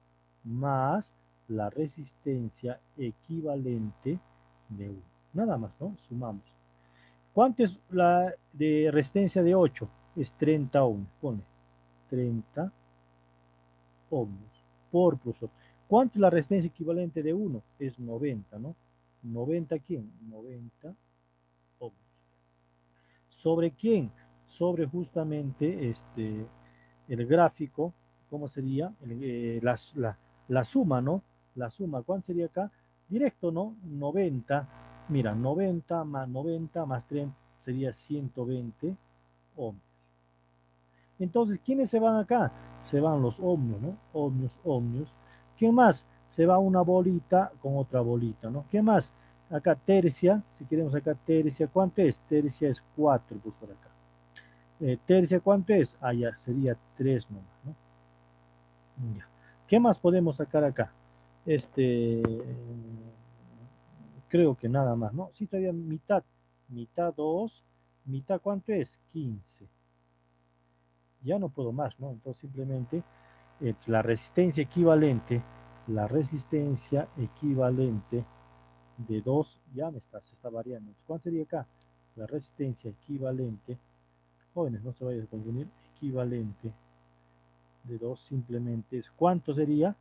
más la resistencia equivalente de 1. Nada más, ¿no? Sumamos. ¿Cuánto es la de resistencia de 8? Es 30 ohms. Pone 30 ohmios por profesor. ¿Cuánto es la resistencia equivalente de 1? Es 90, ¿no? ¿90 quién? 90 ohmios. ¿Sobre quién? Sobre justamente el gráfico, ¿cómo sería? La suma, ¿no? La suma, ¿cuánto sería acá? Directo, ¿no? 90, mira, 90 más 30 sería 120 ohmios. Entonces, ¿quiénes se van acá? Se van los ohmios, ¿no? Ohmios, ohmios. ¿Qué más? Se va una bolita con otra bolita, ¿no? ¿Qué más? Acá tercia, si queremos acá tercia, ¿cuánto es? Tercia es 4, pues por acá. Tercia, ¿cuánto es? Ah, ya, sería 3 nomás, ¿no? Ya. ¿Qué más podemos sacar acá? Este, creo que nada más, ¿no? Sí, todavía mitad, mitad 2, mitad, ¿cuánto es? 15. Ya no puedo más, ¿no? Entonces simplemente la resistencia equivalente de 2 ya se está variando. ¿Cuánto sería acá? La resistencia equivalente, jóvenes, no se vayan a confundir, equivalente de 2 simplemente es, ¿cuánto sería?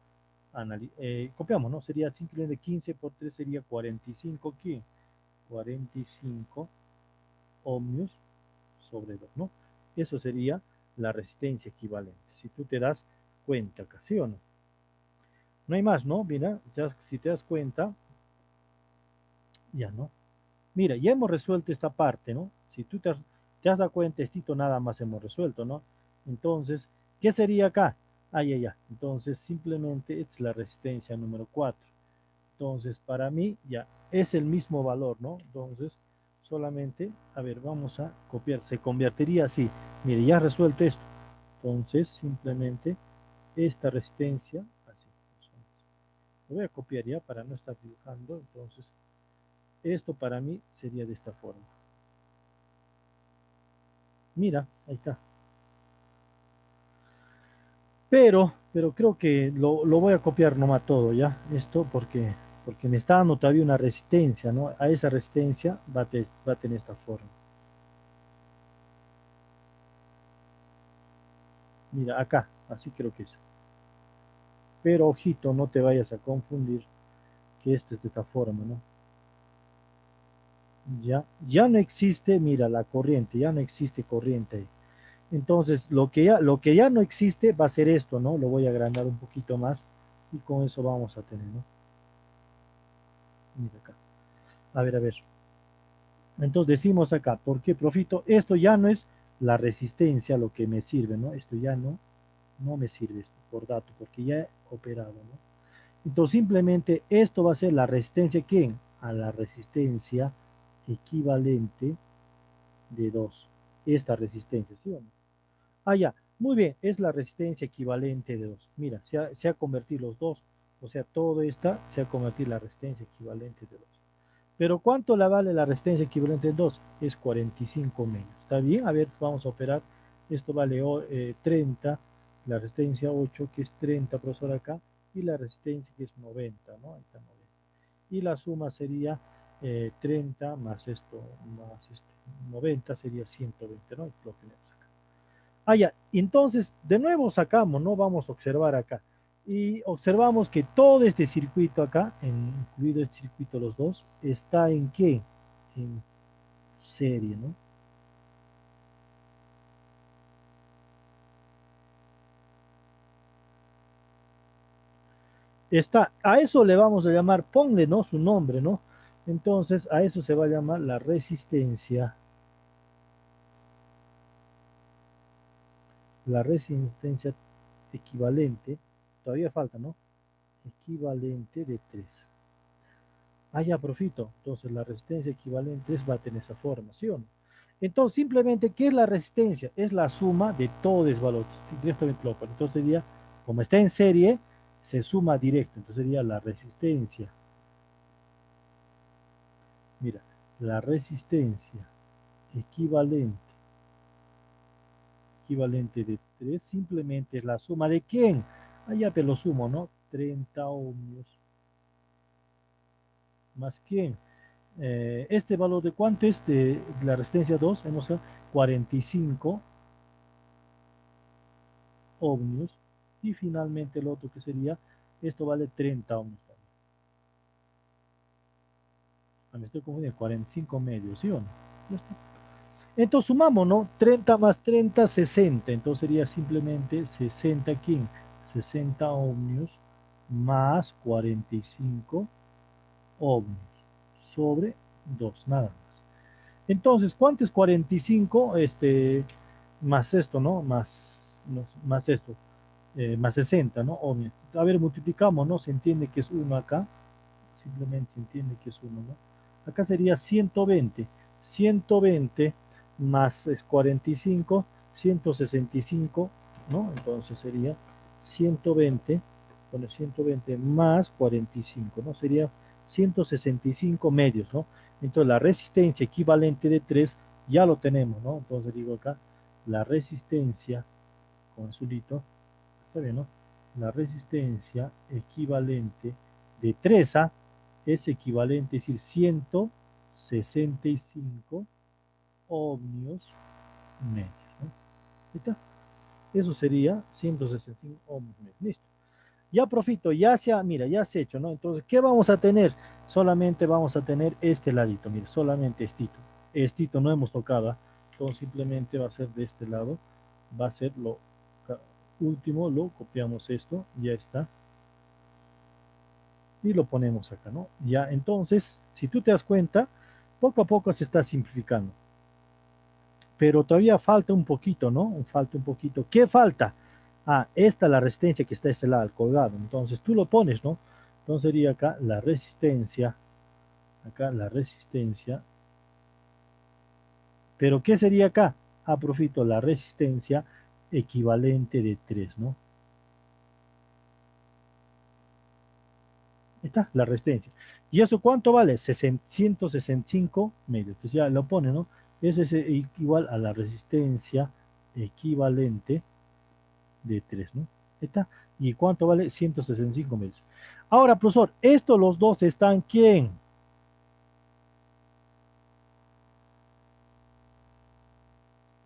Copiamos, ¿no? Sería simplemente 15 por 3 sería 45, ¿qué? 45 ohmios sobre 2, ¿no? Eso sería la resistencia equivalente. Si tú te das cuenta, ¿sí o no? No hay más, ¿no? Mira, ya, si te das cuenta, ya no. Mira, ya hemos resuelto esta parte, ¿no? Si tú te has dado cuenta, esto nada más hemos resuelto, ¿no? Entonces, ¿qué sería acá? Ah, ya, ya. Entonces, simplemente es la resistencia número 4. Entonces, para mí, ya es el mismo valor, ¿no? Entonces, solamente, a ver, vamos a copiar. Se convertiría así. Mire, ya resuelto esto. Entonces, simplemente esta resistencia, así. Lo voy a copiar ya para no estar dibujando, entonces esto para mí sería de esta forma. Mira, ahí está. Pero creo que lo voy a copiar nomás todo, ¿ya? Esto porque me está dando todavía una resistencia, ¿no? A esa resistencia va a tener esta forma. Mira, acá, así creo que es. Pero ojito, no te vayas a confundir que esto es de esta forma, ¿no? Ya no existe, mira, la corriente, ya no existe corriente ahí. Entonces, lo que ya no existe va a ser esto, ¿no? Lo voy a agrandar un poquito más y con eso vamos a tener, ¿no? Mira acá. A ver. Entonces decimos acá, ¿por qué profito? Esto ya no es la resistencia lo que me sirve, ¿no? Esto ya no me sirve esto, por dato, porque ya he operado, ¿no? Entonces simplemente esto va a ser la resistencia, ¿quién? A la resistencia equivalente de 2. Esta resistencia, ¿sí o no? Ah, ya, muy bien, es la resistencia equivalente de 2. Mira, se ha convertido los dos, o sea, todo esta se ha convertido en la resistencia equivalente de 2. Pero ¿cuánto le vale la resistencia equivalente de 2? Es 45 medios. ¿Está bien? A ver, vamos a operar. Esto vale 30, la resistencia 8, que es 30, profesor, acá, y la resistencia que es 90, ¿no? Ahí está 90. Y la suma sería 30 más 90 sería 120, ¿no? Lo tenemos acá. Ah, ya. Entonces, de nuevo sacamos, ¿no? Vamos a observar acá. Y observamos que todo este circuito acá, incluido este circuito los dos, está en ¿qué? En serie, ¿no? A eso le vamos a llamar, ponle, ¿no? Su nombre, ¿no? Entonces, a eso se va a llamar la resistencia equivalente, todavía falta, ¿no? Equivalente de 3. Ah, ya, profito. Entonces la resistencia equivalente va a tener esa forma, ¿sí o no? Entonces, simplemente, ¿qué es la resistencia? Es la suma de todos los valores, directamente lo cual. Entonces sería, como está en serie, se suma directo. Entonces sería la resistencia. Mira, la resistencia equivalente, equivalente de 3 simplemente es la suma de ¿quién? Ah, ya te lo sumo, ¿no? 30 ohmios más ¿quién? Este valor de cuánto es de la resistencia 2, hemos 45 ohmios, y finalmente el otro que sería, esto vale 30 ohmios también. Me estoy confundiendo, 45 medios, ¿sí o no? Ya está. Entonces sumamos, ¿no? 30 más 30, 60. Entonces sería simplemente 60 aquí, 60 ohmios más 45 ohmios sobre 2, nada más. Entonces, ¿cuánto es 45? Más esto, ¿no? Más esto, más 60, ¿no? Ohmios. A ver, multiplicamos, ¿no? Se entiende que es 1 acá, simplemente se entiende que es 1, ¿no? Acá sería 120, 120 más 45, 165, ¿no? Entonces sería 120, bueno, 120 más 45, ¿no? Sería 165 medios, ¿no? Entonces la resistencia equivalente de 3 ya lo tenemos, ¿no? Entonces digo acá, la resistencia, con azulito, está bien, ¿no? La resistencia equivalente de 3A es equivalente, es decir, 165 ohmios medios, ¿no? ¿Está? Eso sería 165 ohmios medios. Listo. Ya, profito, mira, ya se ha hecho, ¿no? Entonces, ¿qué vamos a tener? Solamente vamos a tener este ladito, mira, solamente estito. Estito no hemos tocado, ¿ah? Entonces simplemente va a ser de este lado, va a ser lo último, lo copiamos esto, ya está, y lo ponemos acá, ¿no? Ya, entonces, si tú te das cuenta, poco a poco se está simplificando, pero todavía falta un poquito, ¿no? Falta un poquito. ¿Qué falta? Ah, esta es la resistencia que está a este lado, al colgado. Entonces tú lo pones, ¿no? Entonces sería acá la resistencia, pero ¿qué sería acá? Ah, profito, la resistencia equivalente de 3, ¿no? Está la resistencia. ¿Y eso cuánto vale? 165 medios. Entonces ya lo pone, ¿no? Eso es igual a la resistencia equivalente de 3, ¿no? ¿Está? ¿Y cuánto vale? 165 medios. Ahora, profesor, estos los dos están ¿quién?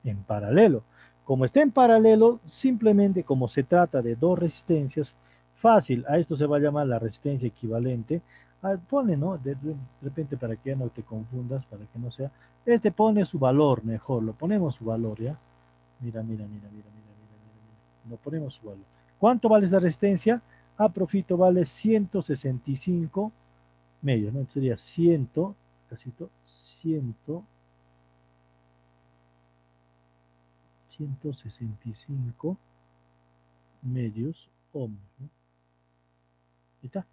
En paralelo. Como está en paralelo, simplemente como se trata de dos resistencias, fácil, a esto se va a llamar la resistencia equivalente. Ah, pone, ¿no? De repente para que ya no te confundas, para que no sea. Este pone su valor mejor, lo ponemos su valor, ¿ya? Mira, mira, mira, mira, mira, mira, mira, mira. Lo ponemos su valor. ¿Cuánto vale esa resistencia? A profito vale 165 medios, ¿no? Entonces sería 100, casito, 100, 165 medios ohmios, ¿no? ¿Ahí está?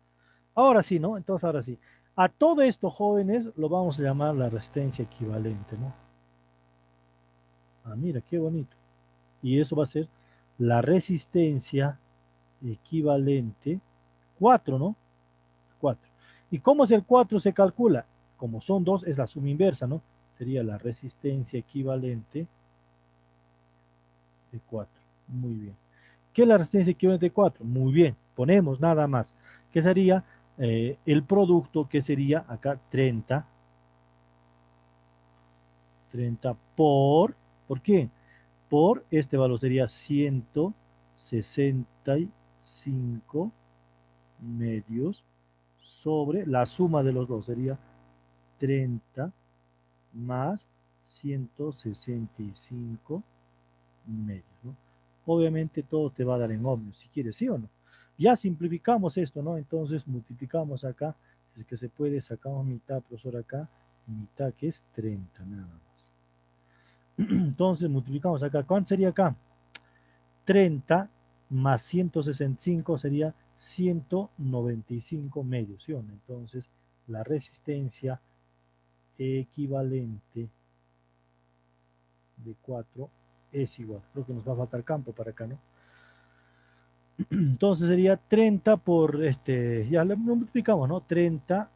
Ahora sí, ¿no? Entonces, ahora sí. A todo esto, jóvenes, lo vamos a llamar la resistencia equivalente, ¿no? Ah, mira, qué bonito. Y eso va a ser la resistencia equivalente 4, ¿no? 4. ¿Y cómo es el 4 se calcula? Como son dos, es la suma inversa, ¿no? Sería la resistencia equivalente de 4. Muy bien. ¿Qué es la resistencia equivalente de 4? Muy bien, ponemos nada más. ¿Qué sería? El producto que sería acá 30 ¿por qué? Por este valor sería 165 medios sobre la suma de los dos sería 30 más 165 medios, ¿no? Obviamente todo te va a dar en ohmios, si quieres, ¿sí o no? Ya simplificamos esto, ¿no? Entonces multiplicamos acá, es que se puede, sacamos mitad, profesor, acá, mitad que es 30 nada más. Entonces multiplicamos acá, ¿cuánto sería acá? 30 más 165 sería 195 medios, ¿sí o no? Entonces la resistencia equivalente de 4 es igual. Creo que nos va a faltar campo para acá, ¿no? Entonces sería 30 por, ya lo multiplicamos, ¿no? 30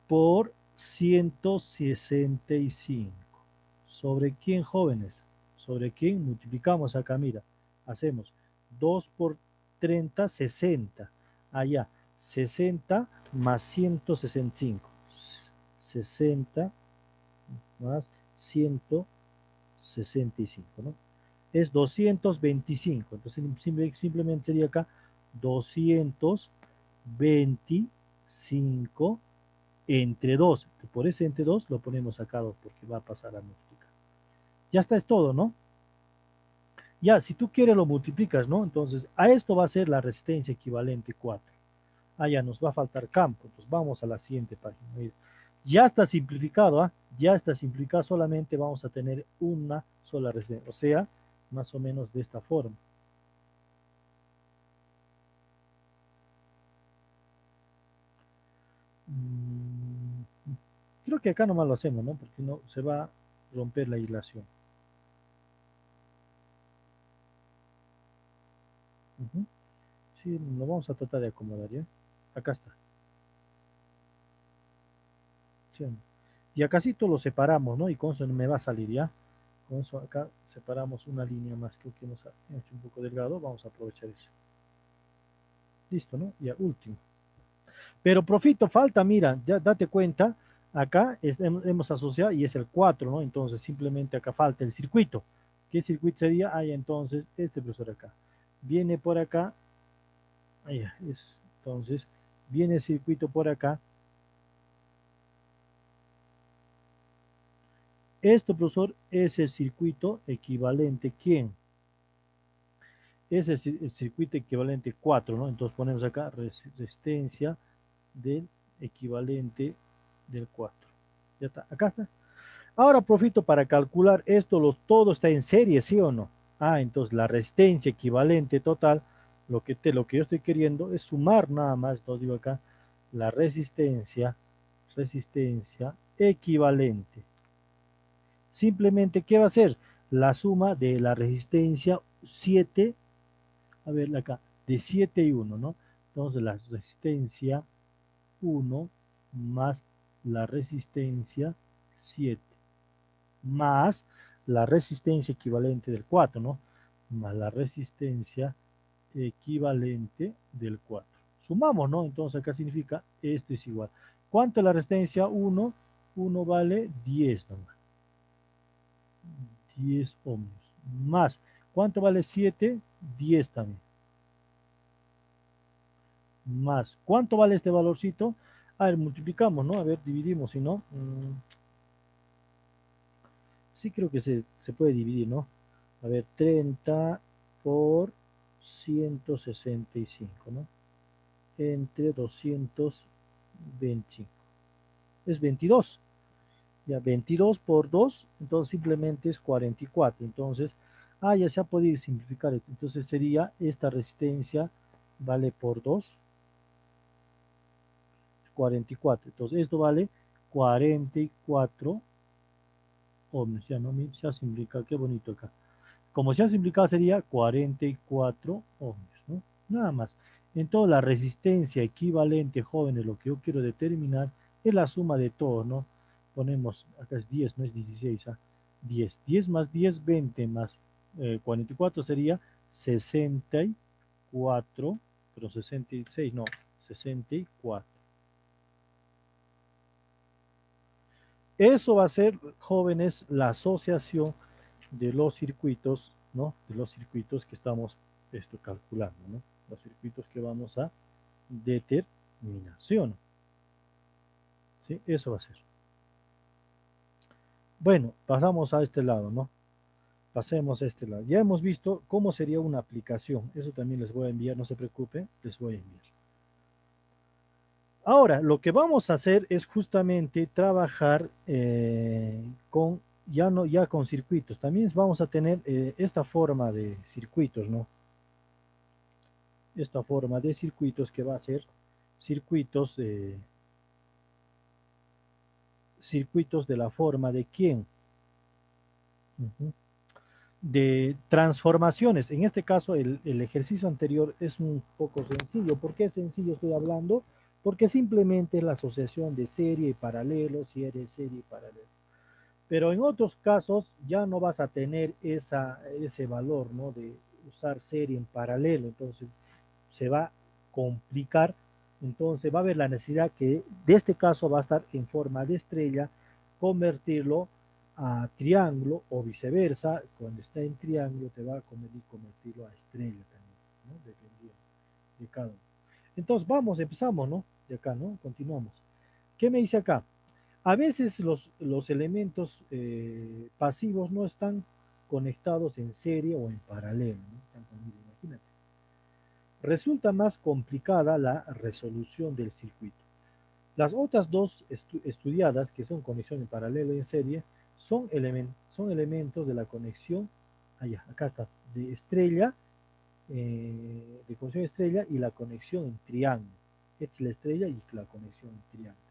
por 165. ¿Sobre quién, jóvenes? ¿Sobre quién? Multiplicamos acá, mira. Hacemos 2 por 30, 60. Allá, 60 más 165. 60 más 165, ¿no? Es 225. Entonces simplemente sería acá 225 entre 2. Por ese entre 2 lo ponemos acá 2 porque va a pasar a multiplicar. Ya está, es todo, ¿no? Ya, si tú quieres lo multiplicas, ¿no? Entonces, a esto va a ser la resistencia equivalente 4. Ah, ya nos va a faltar campo. Entonces, vamos a la siguiente página. Mira, ya está simplificado, ¿ah? Ya está simplificado. Solamente vamos a tener una sola resistencia. O sea, más o menos de esta forma. Creo que acá nomás lo hacemos, ¿no? Porque no se va a romper la hilación. Ujú. Sí, lo vamos a tratar de acomodar, ¿ya? Acá está. ¿Sí? Y acá sí lo separamos, ¿no? Y con eso me va a salir, ¿ya? Con eso acá separamos una línea más que hemos hecho un poco delgado. Vamos a aprovechar eso. Listo, ¿no? Ya, último. Pero profito falta, mira, ya date cuenta, acá hemos asociado y es el 4, ¿no? Entonces simplemente acá falta el circuito. ¿Qué circuito sería? Ahí entonces, este profesor acá. Viene por acá, ahí es, entonces, viene el circuito por acá. Esto, profesor, es el circuito equivalente, ¿quién? Es el circuito equivalente 4, ¿no? Entonces ponemos acá resistencia del equivalente del 4. Ya está, acá está. Ahora, profito, para calcular esto, todo está en serie, ¿sí o no? Ah, entonces la resistencia equivalente total, lo que yo estoy queriendo es sumar nada más, entonces digo acá, la resistencia equivalente. Simplemente, ¿qué va a ser? La suma de la resistencia 7, a ver acá, de 7 y 1, ¿no? Entonces la resistencia 1 más la resistencia 7 más la resistencia equivalente del 4, ¿no? Más la resistencia equivalente del 4. Sumamos, ¿no? Entonces acá significa esto es igual. ¿Cuánto es la resistencia? 1. 1 vale 10 nomás. 10 ohmios. Más, ¿cuánto vale 7? 10 también. Más, ¿cuánto vale este valorcito? A ver, multiplicamos, ¿no? A ver, dividimos, si no. Sí creo que se puede dividir, ¿no? A ver, 30 por 165, ¿no? Entre 225. Es 22. Ya, 22 por 2, entonces simplemente es 44. Entonces, ya se ha podido simplificar. Entonces sería esta resistencia vale por 2, 44. Entonces esto vale 44 ohmios. Ya no se ha simplificado, qué bonito acá. Como se ha simplificado sería 44 ohmios, ¿no? Nada más. Entonces la resistencia equivalente, jóvenes, lo que yo quiero determinar es la suma de todo, ¿no? Ponemos, acá es 10, no es 16, 10. 10 más 10, 20 más 44 sería 64, pero 66, no, 64. Eso va a ser, jóvenes, la asociación de los circuitos, ¿no? De los circuitos que estamos calculando, ¿no? Los circuitos que vamos a determinar, ¿sí o no? ¿Sí? Eso va a ser. Bueno, pasamos a este lado, ¿no? Pasemos a este lado. Ya hemos visto cómo sería una aplicación. Eso también les voy a enviar, no se preocupen, les voy a enviar. Ahora, lo que vamos a hacer es justamente trabajar con, ya, no, ya con circuitos. También vamos a tener esta forma de circuitos, ¿no? Esta forma de circuitos que va a ser circuitos, circuitos de la forma de quién. De transformaciones. En este caso, el ejercicio anterior es un poco sencillo. ¿Por qué sencillo estoy hablando? Porque simplemente es la asociación de serie y paralelo, serie y paralelo. Pero en otros casos ya no vas a tener ese valor, ¿no? De usar serie en paralelo. Entonces se va a complicar. Entonces va a haber la necesidad que de este caso va a estar en forma de estrella, convertirlo a triángulo o viceversa. Cuando está en triángulo te va a convertirlo a estrella también, ¿no? Dependiendo de cada uno. Entonces vamos, empezamos, ¿no? De acá, ¿no? Continuamos. ¿Qué me dice acá? A veces los elementos pasivos no están conectados en serie o en paralelo, ¿no? Imagínate. Resulta más complicada la resolución del circuito. Las otras dos estudiadas, que son conexión en paralelo y en serie, son elementos de la conexión, acá está, de estrella, de conexión estrella y la conexión en triángulo. Esta es la estrella y la conexión en triángulo.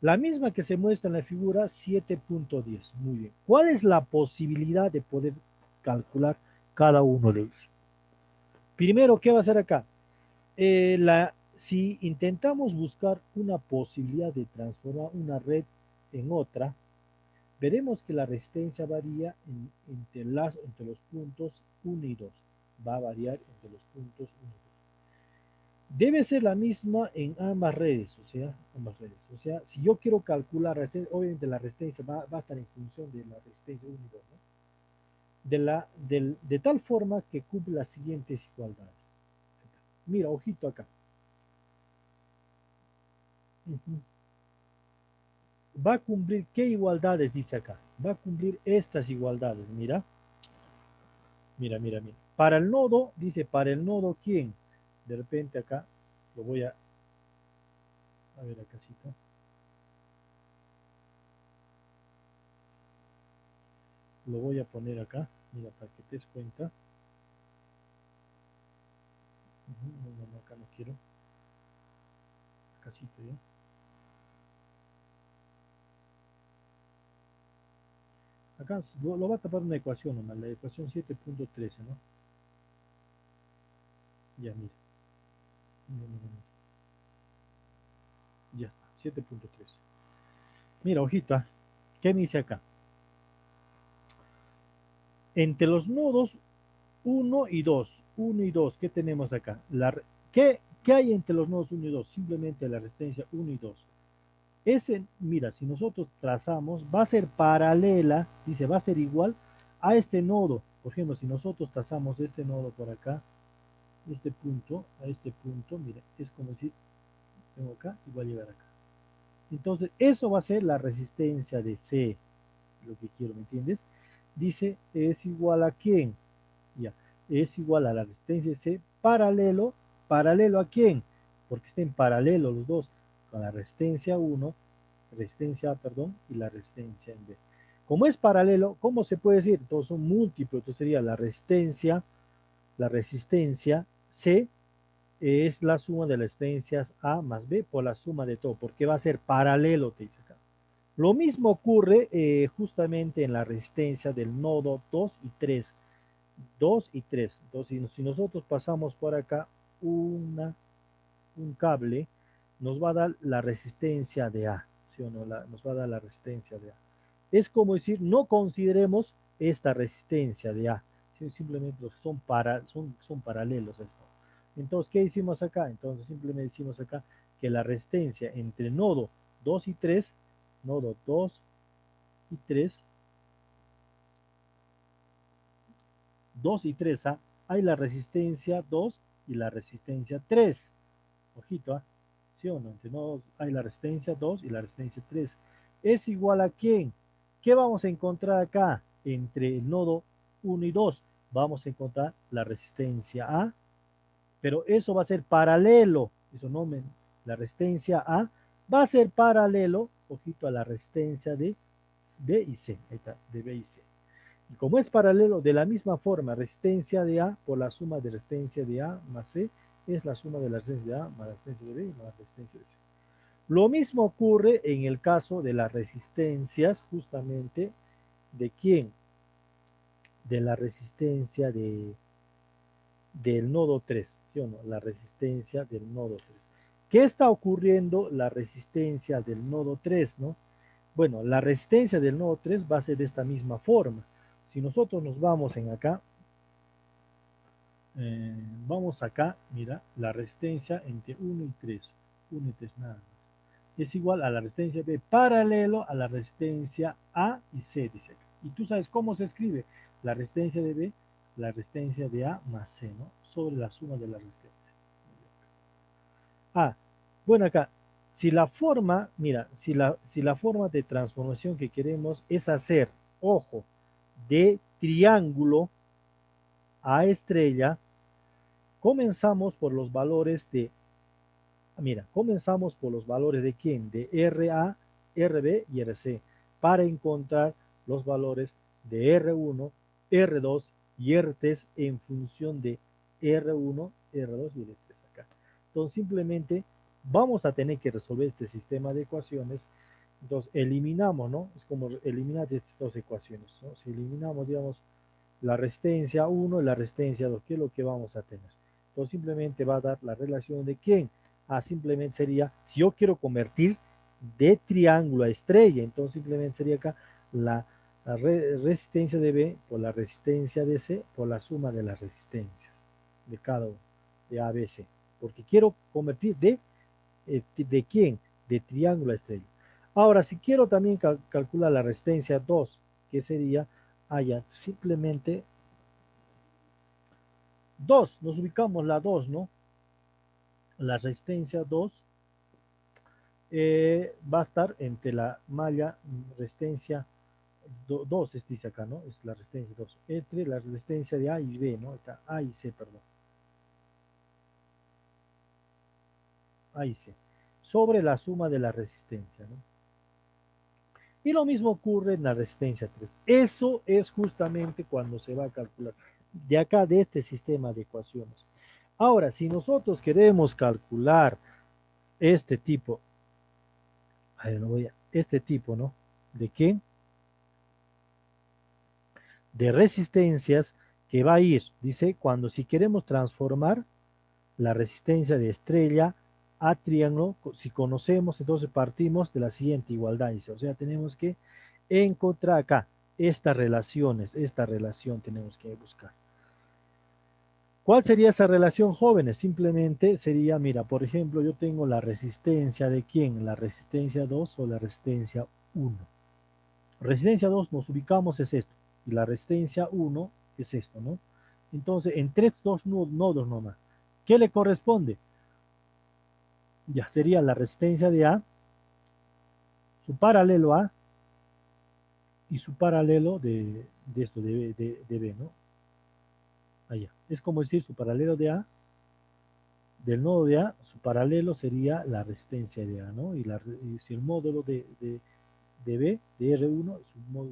La misma que se muestra en la figura 7.10. Muy bien. ¿Cuál es la posibilidad de poder calcular cada uno de ellos? Primero, ¿qué va a hacer acá? Si intentamos buscar una posibilidad de transformar una red en otra, veremos que la resistencia varía entre los puntos 1 y 2. Va a variar entre los puntos 1 y 2. Debe ser la misma en ambas redes, o sea, si yo quiero calcular, obviamente la resistencia va a estar en función de la resistencia 1 y 2, ¿no? De tal forma que cumple las siguientes igualdades. Mira, ojito acá. Va a cumplir, ¿qué igualdades dice acá? Va a cumplir estas igualdades, mira. Mira. Para el nodo, dice, para el nodo, ¿quién? De repente acá, lo voy a ver acá, ¿sí? Lo voy a poner acá, mira, para que te des cuenta. No, acá no quiero. Acá sí, ¿ya? Acá lo va a tapar una ecuación nomás, la ecuación 7.13, ¿no? Ya, mira. Mira. Ya está, 7.3. Mira, hojita, ¿qué me dice acá? Entre los nodos uno y 2, 1 y 2, ¿qué tenemos acá? ¿Qué hay entre los nodos uno y 2? Simplemente la resistencia uno y 2. Ese, mira, si nosotros trazamos, va a ser paralela, dice, va a ser igual a este nodo. Por ejemplo, si nosotros trazamos este nodo por acá, este punto, a este punto, mira, es como si tengo acá y voy a llegar acá. Entonces, eso va a ser la resistencia de C, lo que quiero, ¿me entiendes? Dice, es igual a quién, ya, es igual a la resistencia de C paralelo, ¿paralelo a quién? Porque estén paralelos los dos, con la resistencia 1, resistencia A, perdón, y la resistencia en B. Como es paralelo, ¿cómo se puede decir? Todos son múltiplos, entonces sería la resistencia C es la suma de las resistencias A más B por la suma de todo, porque va a ser paralelo, te dice acá. Lo mismo ocurre justamente en la resistencia del nodo 2 y 3. 2 y 3. Entonces, si nosotros pasamos por acá un cable, nos va a dar la resistencia de A, ¿sí o no? Nos va a dar la resistencia de A. Es como decir, no consideremos esta resistencia de A, ¿sí? Simplemente son paralelos a esto. Entonces, ¿qué hicimos acá? Entonces, simplemente decimos acá que la resistencia entre nodo 2 y 3, nodo 2 y 3, 2 y 3, ¿ah? Hay la resistencia 2 y la resistencia 3. Ojito, ¿ah? ¿Sí o no? Entre nodos hay la resistencia 2 y la resistencia 3. ¿Es igual a quién? ¿Qué vamos a encontrar acá? Entre el nodo 1 y 2 vamos a encontrar la resistencia A, pero eso va a ser paralelo. Eso no me, la resistencia A va a ser paralelo, ojito, a la resistencia de B y C. Ahí está, de B y C. Y como es paralelo, de la misma forma, resistencia de A por la suma de resistencia de A más C es la suma de la resistencia de A más la resistencia de B más la resistencia de C. Lo mismo ocurre en el caso de las resistencias, justamente, ¿de quién? De la resistencia del nodo 3, ¿sí o no? La resistencia del nodo 3. ¿Qué está ocurriendo la resistencia del nodo 3, no? Bueno, la resistencia del nodo 3 va a ser de esta misma forma. Si nosotros nos vamos en acá, vamos acá, mira, la resistencia entre 1 y 3, 1 y 3 nada más. Es igual a la resistencia B paralelo a la resistencia A y C, dice acá. Y tú sabes cómo se escribe la resistencia de B, la resistencia de A más C, ¿no? Sobre la suma de la resistencia. Ah, bueno, acá, si la forma, mira, si la forma de transformación que queremos es hacer, ojo, de triángulo a estrella, comenzamos por los valores de, mira, comenzamos por los valores de quién, de RA, RB y RC, para encontrar los valores de R1, R2 y R3 en función de R1, R2 y R3 acá. Entonces simplemente vamos a tener que resolver este sistema de ecuaciones. Entonces eliminamos, ¿no? Es como eliminar estas dos ecuaciones, ¿no? Si eliminamos, digamos, la resistencia 1 y la resistencia 2, ¿qué es lo que vamos a tener? Entonces simplemente va a dar la relación de quién. Simplemente sería, si yo quiero convertir de triángulo a estrella, entonces simplemente sería acá la resistencia de B por la resistencia de C por la suma de las resistencias de cada uno, de A, B, C. Porque quiero convertir de quién, de triángulo a estrella. Ahora, si quiero también calcular la resistencia 2, que sería allá, simplemente 2, nos ubicamos la 2, ¿no? La resistencia 2 va a estar entre la malla resistencia 2, dice acá, ¿no? Es la resistencia 2, entre la resistencia de A y B, ¿no? Está A y C, perdón. A y C, sobre la suma de la resistencia, ¿no? Y lo mismo ocurre en la resistencia 3. Eso es justamente cuando se va a calcular de acá, de este sistema de ecuaciones. Ahora, si nosotros queremos calcular este tipo, este tipo, ¿no? ¿De qué? De resistencias que va a ir, dice, cuando si queremos transformar la resistencia de estrella A triángulo, si conocemos, entonces partimos de la siguiente igualdad, dice, o sea, tenemos que encontrar acá estas relaciones, esta relación tenemos que buscar. ¿Cuál sería esa relación, jóvenes? Simplemente sería, mira, por ejemplo, yo tengo la resistencia de ¿quién? La resistencia 2 o la resistencia 1. Resistencia 2 nos ubicamos es esto, y la resistencia 1 es esto, ¿no? Entonces, entre estos dos nodos nomás, ¿qué le corresponde? Ya sería la resistencia de A, su paralelo A, y su paralelo de esto, de B, ¿no? Allá. Es como decir su paralelo de A, del nodo de A, su paralelo sería la resistencia de A, ¿no? Y si el módulo de B, de R1,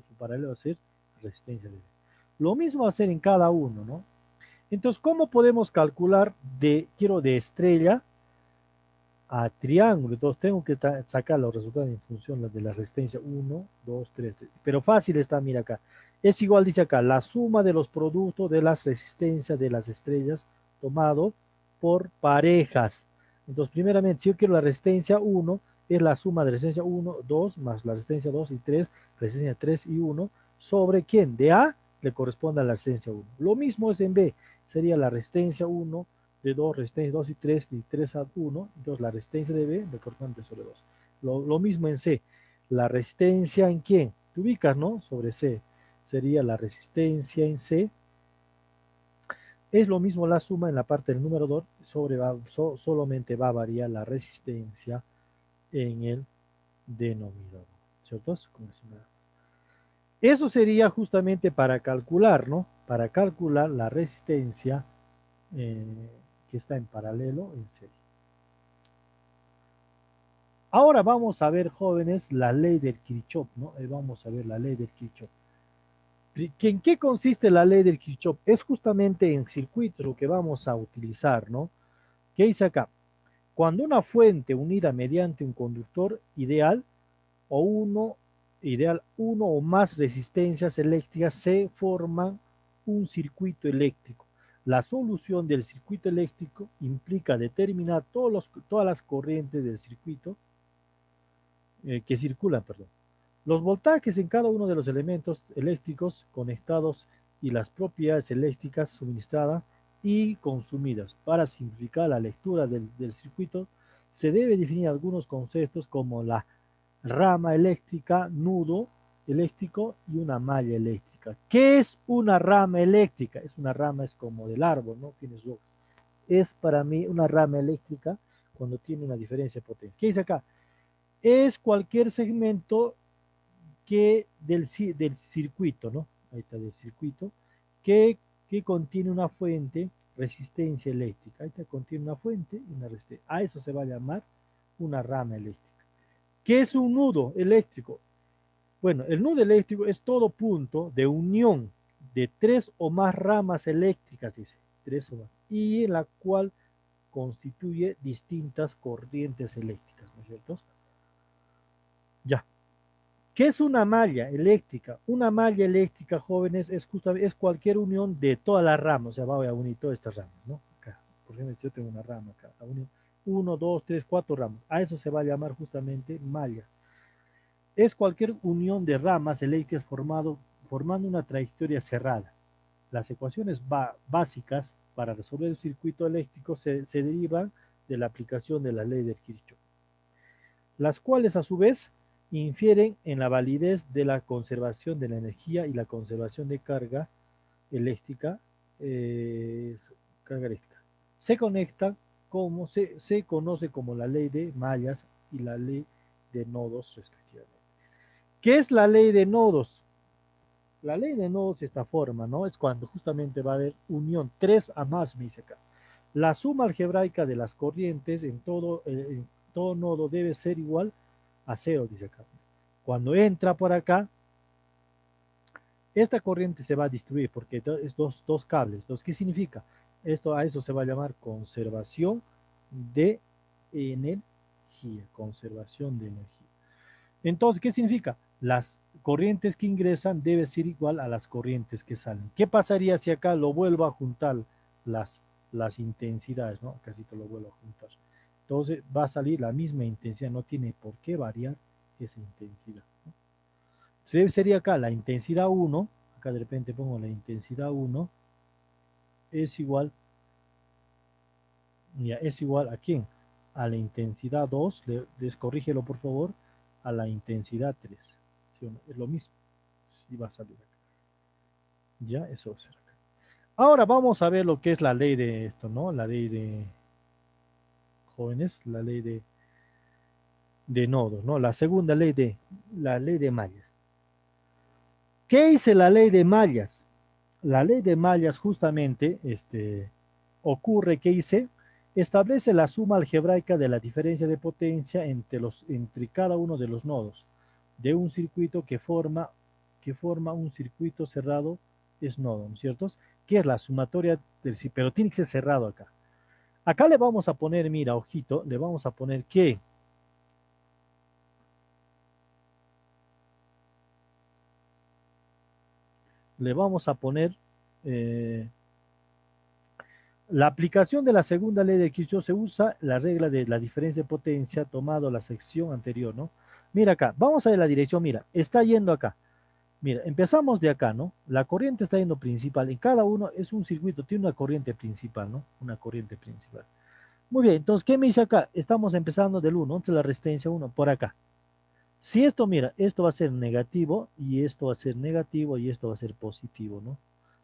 su paralelo va a ser resistencia de B. Lo mismo va a ser en cada uno, ¿no? Entonces, ¿cómo podemos calcular de estrella a triángulo? Entonces, tengo que sacar los resultados en función de la resistencia 1, 2, 3. Pero fácil está, mira acá. Es igual, dice acá, la suma de los productos de las resistencias de las estrellas tomado por parejas. Entonces, primeramente, si yo quiero la resistencia 1, es la suma de resistencia 1, 2, más la resistencia 2 y 3, resistencia 3 y 1, sobre ¿quién? De A le corresponde a la resistencia 1. Lo mismo es en B, sería la resistencia 1, de 2, resistencia 2 y 3 a 1, entonces la resistencia de B le corresponde sobre 2. Lo mismo en C, la resistencia en quién, te ubicas, ¿no? Sobre C, sería la resistencia en C, es lo mismo la suma en la parte del número 2, solamente va a variar la resistencia en el denominador, ¿cierto? Eso sería justamente para calcular, ¿no? Para calcular la resistencia eh, que está en paralelo en serie. Ahora vamos a ver, jóvenes, la ley del Kirchhoff, ¿no? Vamos a ver la ley del Kirchhoff. ¿En qué consiste la ley del Kirchhoff? Es justamente en circuitos lo que vamos a utilizar, ¿no? ¿Qué dice acá? Cuando una fuente unida mediante un conductor ideal uno o más resistencias eléctricas se forman un circuito eléctrico. La solución del circuito eléctrico implica determinar todas las corrientes del circuito que circulan, perdón. Los voltajes en cada uno de los elementos eléctricos conectados y las propiedades eléctricas suministradas y consumidas. Para simplificar la lectura del circuito, se debe definir algunos conceptos como la rama eléctrica, nudo eléctrico y una malla eléctrica. ¿Qué es una rama eléctrica? Es una rama, es como del árbol, ¿no? Tiene su hoja. Es para mí una rama eléctrica cuando tiene una diferencia de potencia. ¿Qué dice acá? Es cualquier segmento del circuito, ¿no? Ahí está, del circuito, que, que contiene una fuente, resistencia eléctrica. Ahí está, contiene una fuente y una resistencia. A eso se va a llamar una rama eléctrica. ¿Qué es un nudo eléctrico? Bueno, el nudo eléctrico es todo punto de unión de tres o más ramas eléctricas, dice, tres o más, y en la cual constituye distintas corrientes eléctricas, ¿no es cierto? Ya. ¿Qué es una malla eléctrica? Una malla eléctrica, jóvenes, es cualquier unión de todas las ramas. O sea, voy a unir todas estas ramas, ¿no? Acá, por ejemplo, yo tengo una rama acá. Uno, dos, tres, cuatro ramas. A eso se va a llamar justamente malla. Es cualquier unión de ramas eléctricas formando una trayectoria cerrada. Las ecuaciones básicas para resolver el circuito eléctrico se derivan de la aplicación de la ley de Kirchhoff, las cuales a su vez infieren en la validez de la conservación de la energía y la conservación de eléctrica, eh, carga eléctrica. Se conectan se conoce como la ley de mallas y la ley de nodos respectivamente. ¿Qué es la ley de nodos? La ley de nodos es esta forma, ¿no? Es cuando justamente va a haber unión, tres a más, me dice acá. La suma algebraica de las corrientes en todo nodo debe ser igual a cero, dice acá. Cuando entra por acá, esta corriente se va a destruir porque es dos cables. Entonces, ¿qué significa? A eso se va a llamar conservación de energía. Conservación de energía. Entonces, ¿qué significa? Las corrientes que ingresan deben ser igual a las corrientes que salen. ¿Qué pasaría si acá lo vuelvo a juntar las intensidades, ¿no? Casi te lo vuelvo a juntar. Entonces va a salir la misma intensidad, no tiene por qué variar esa intensidad, ¿no? Entonces sería acá la intensidad 1, acá de repente pongo la intensidad 1, es igual, ya, es igual a quién? A la intensidad 2, descorrígelo por favor, a la intensidad 3. ¿Sí o no? Es lo mismo, sí va a salir acá. Ya, eso va a ser acá. Ahora vamos a ver lo que es la ley de esto, ¿no? La ley de jóvenes, la ley de nodos, ¿no? La ley de mallas. ¿Qué dice la ley de mallas? La ley de mallas justamente ocurre que dice, establece la suma algebraica de la diferencia de potencia entre cada uno de los nodos de un circuito que forma un circuito cerrado es nodo, ¿no es cierto? Que es la sumatoria del circuito, pero tiene que ser cerrado acá. Acá le vamos a poner, mira, ojito, le vamos a poner que le vamos a poner eh, la aplicación de la segunda ley de Kirchhoff se usa la regla de la diferencia de potencia tomado la sección anterior, ¿no? Mira acá, vamos a ver la dirección, mira, está yendo acá. Mira, empezamos de acá, ¿no? La corriente está yendo principal y cada uno es un circuito, tiene una corriente principal, ¿no? Una corriente principal. Muy bien, entonces, ¿qué me dice acá? Estamos empezando del 1, entonces la resistencia 1, por acá. Si esto, mira, esto va a ser negativo y esto va a ser negativo y esto va a ser positivo, ¿no?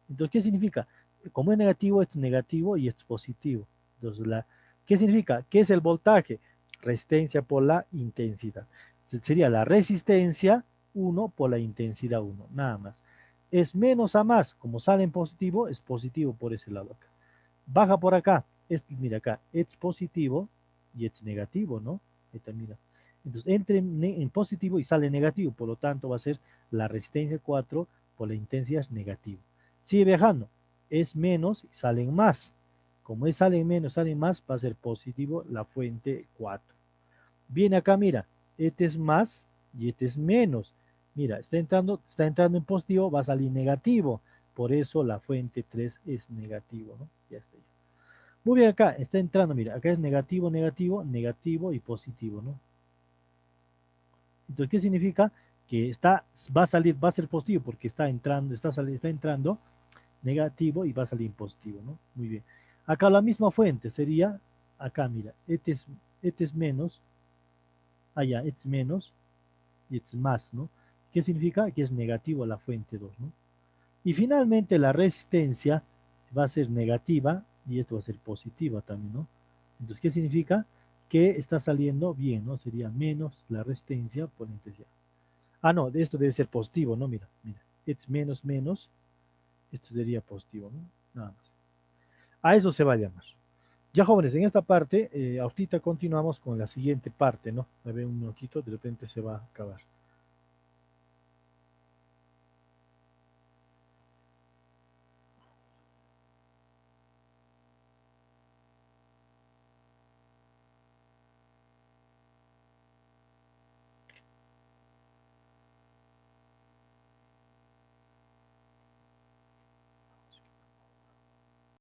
Entonces, ¿qué significa? Como es negativo y esto es positivo. Entonces, ¿qué significa? ¿Qué es el voltaje? Resistencia por la intensidad. Sería la resistencia 1 por la intensidad 1, nada más. Es menos a más, como sale en positivo, es positivo por ese lado acá. Baja por acá, mira acá, es positivo y es negativo, ¿no? Esta, mira. Entonces, entre en positivo y sale negativo, por lo tanto va a ser la resistencia 4 por la intensidad es negativo. Sigue viajando, es menos y salen más. Como es salen menos, salen más, va a ser positivo la fuente 4. Viene acá, mira, este es más y este es menos. Mira, está entrando en positivo, va a salir negativo. Por eso la fuente 3 es negativo, ¿no? Ya está. Muy bien, acá está entrando, mira, acá es negativo, negativo, negativo y positivo, ¿no? Entonces, ¿qué significa? Que va a ser positivo porque está entrando negativo y va a salir positivo, ¿no? Muy bien. Acá la misma fuente sería, acá mira, este es menos, allá, este es menos y este es más, ¿no? ¿Qué significa? Que es negativo la fuente 2, ¿no? Y finalmente la resistencia va a ser negativa y esto va a ser positiva también, ¿no? Entonces, ¿qué significa? Que está saliendo bien, ¿no? Sería menos la resistencia por la intensidad. Ah, no, esto debe ser positivo, ¿no? Mira, mira, es menos, menos, esto sería positivo, ¿no? Nada más. A eso se va a llamar. Ya jóvenes, en esta parte, ahorita continuamos con la siguiente parte, ¿no? A ver un minutito, de repente se va a acabar.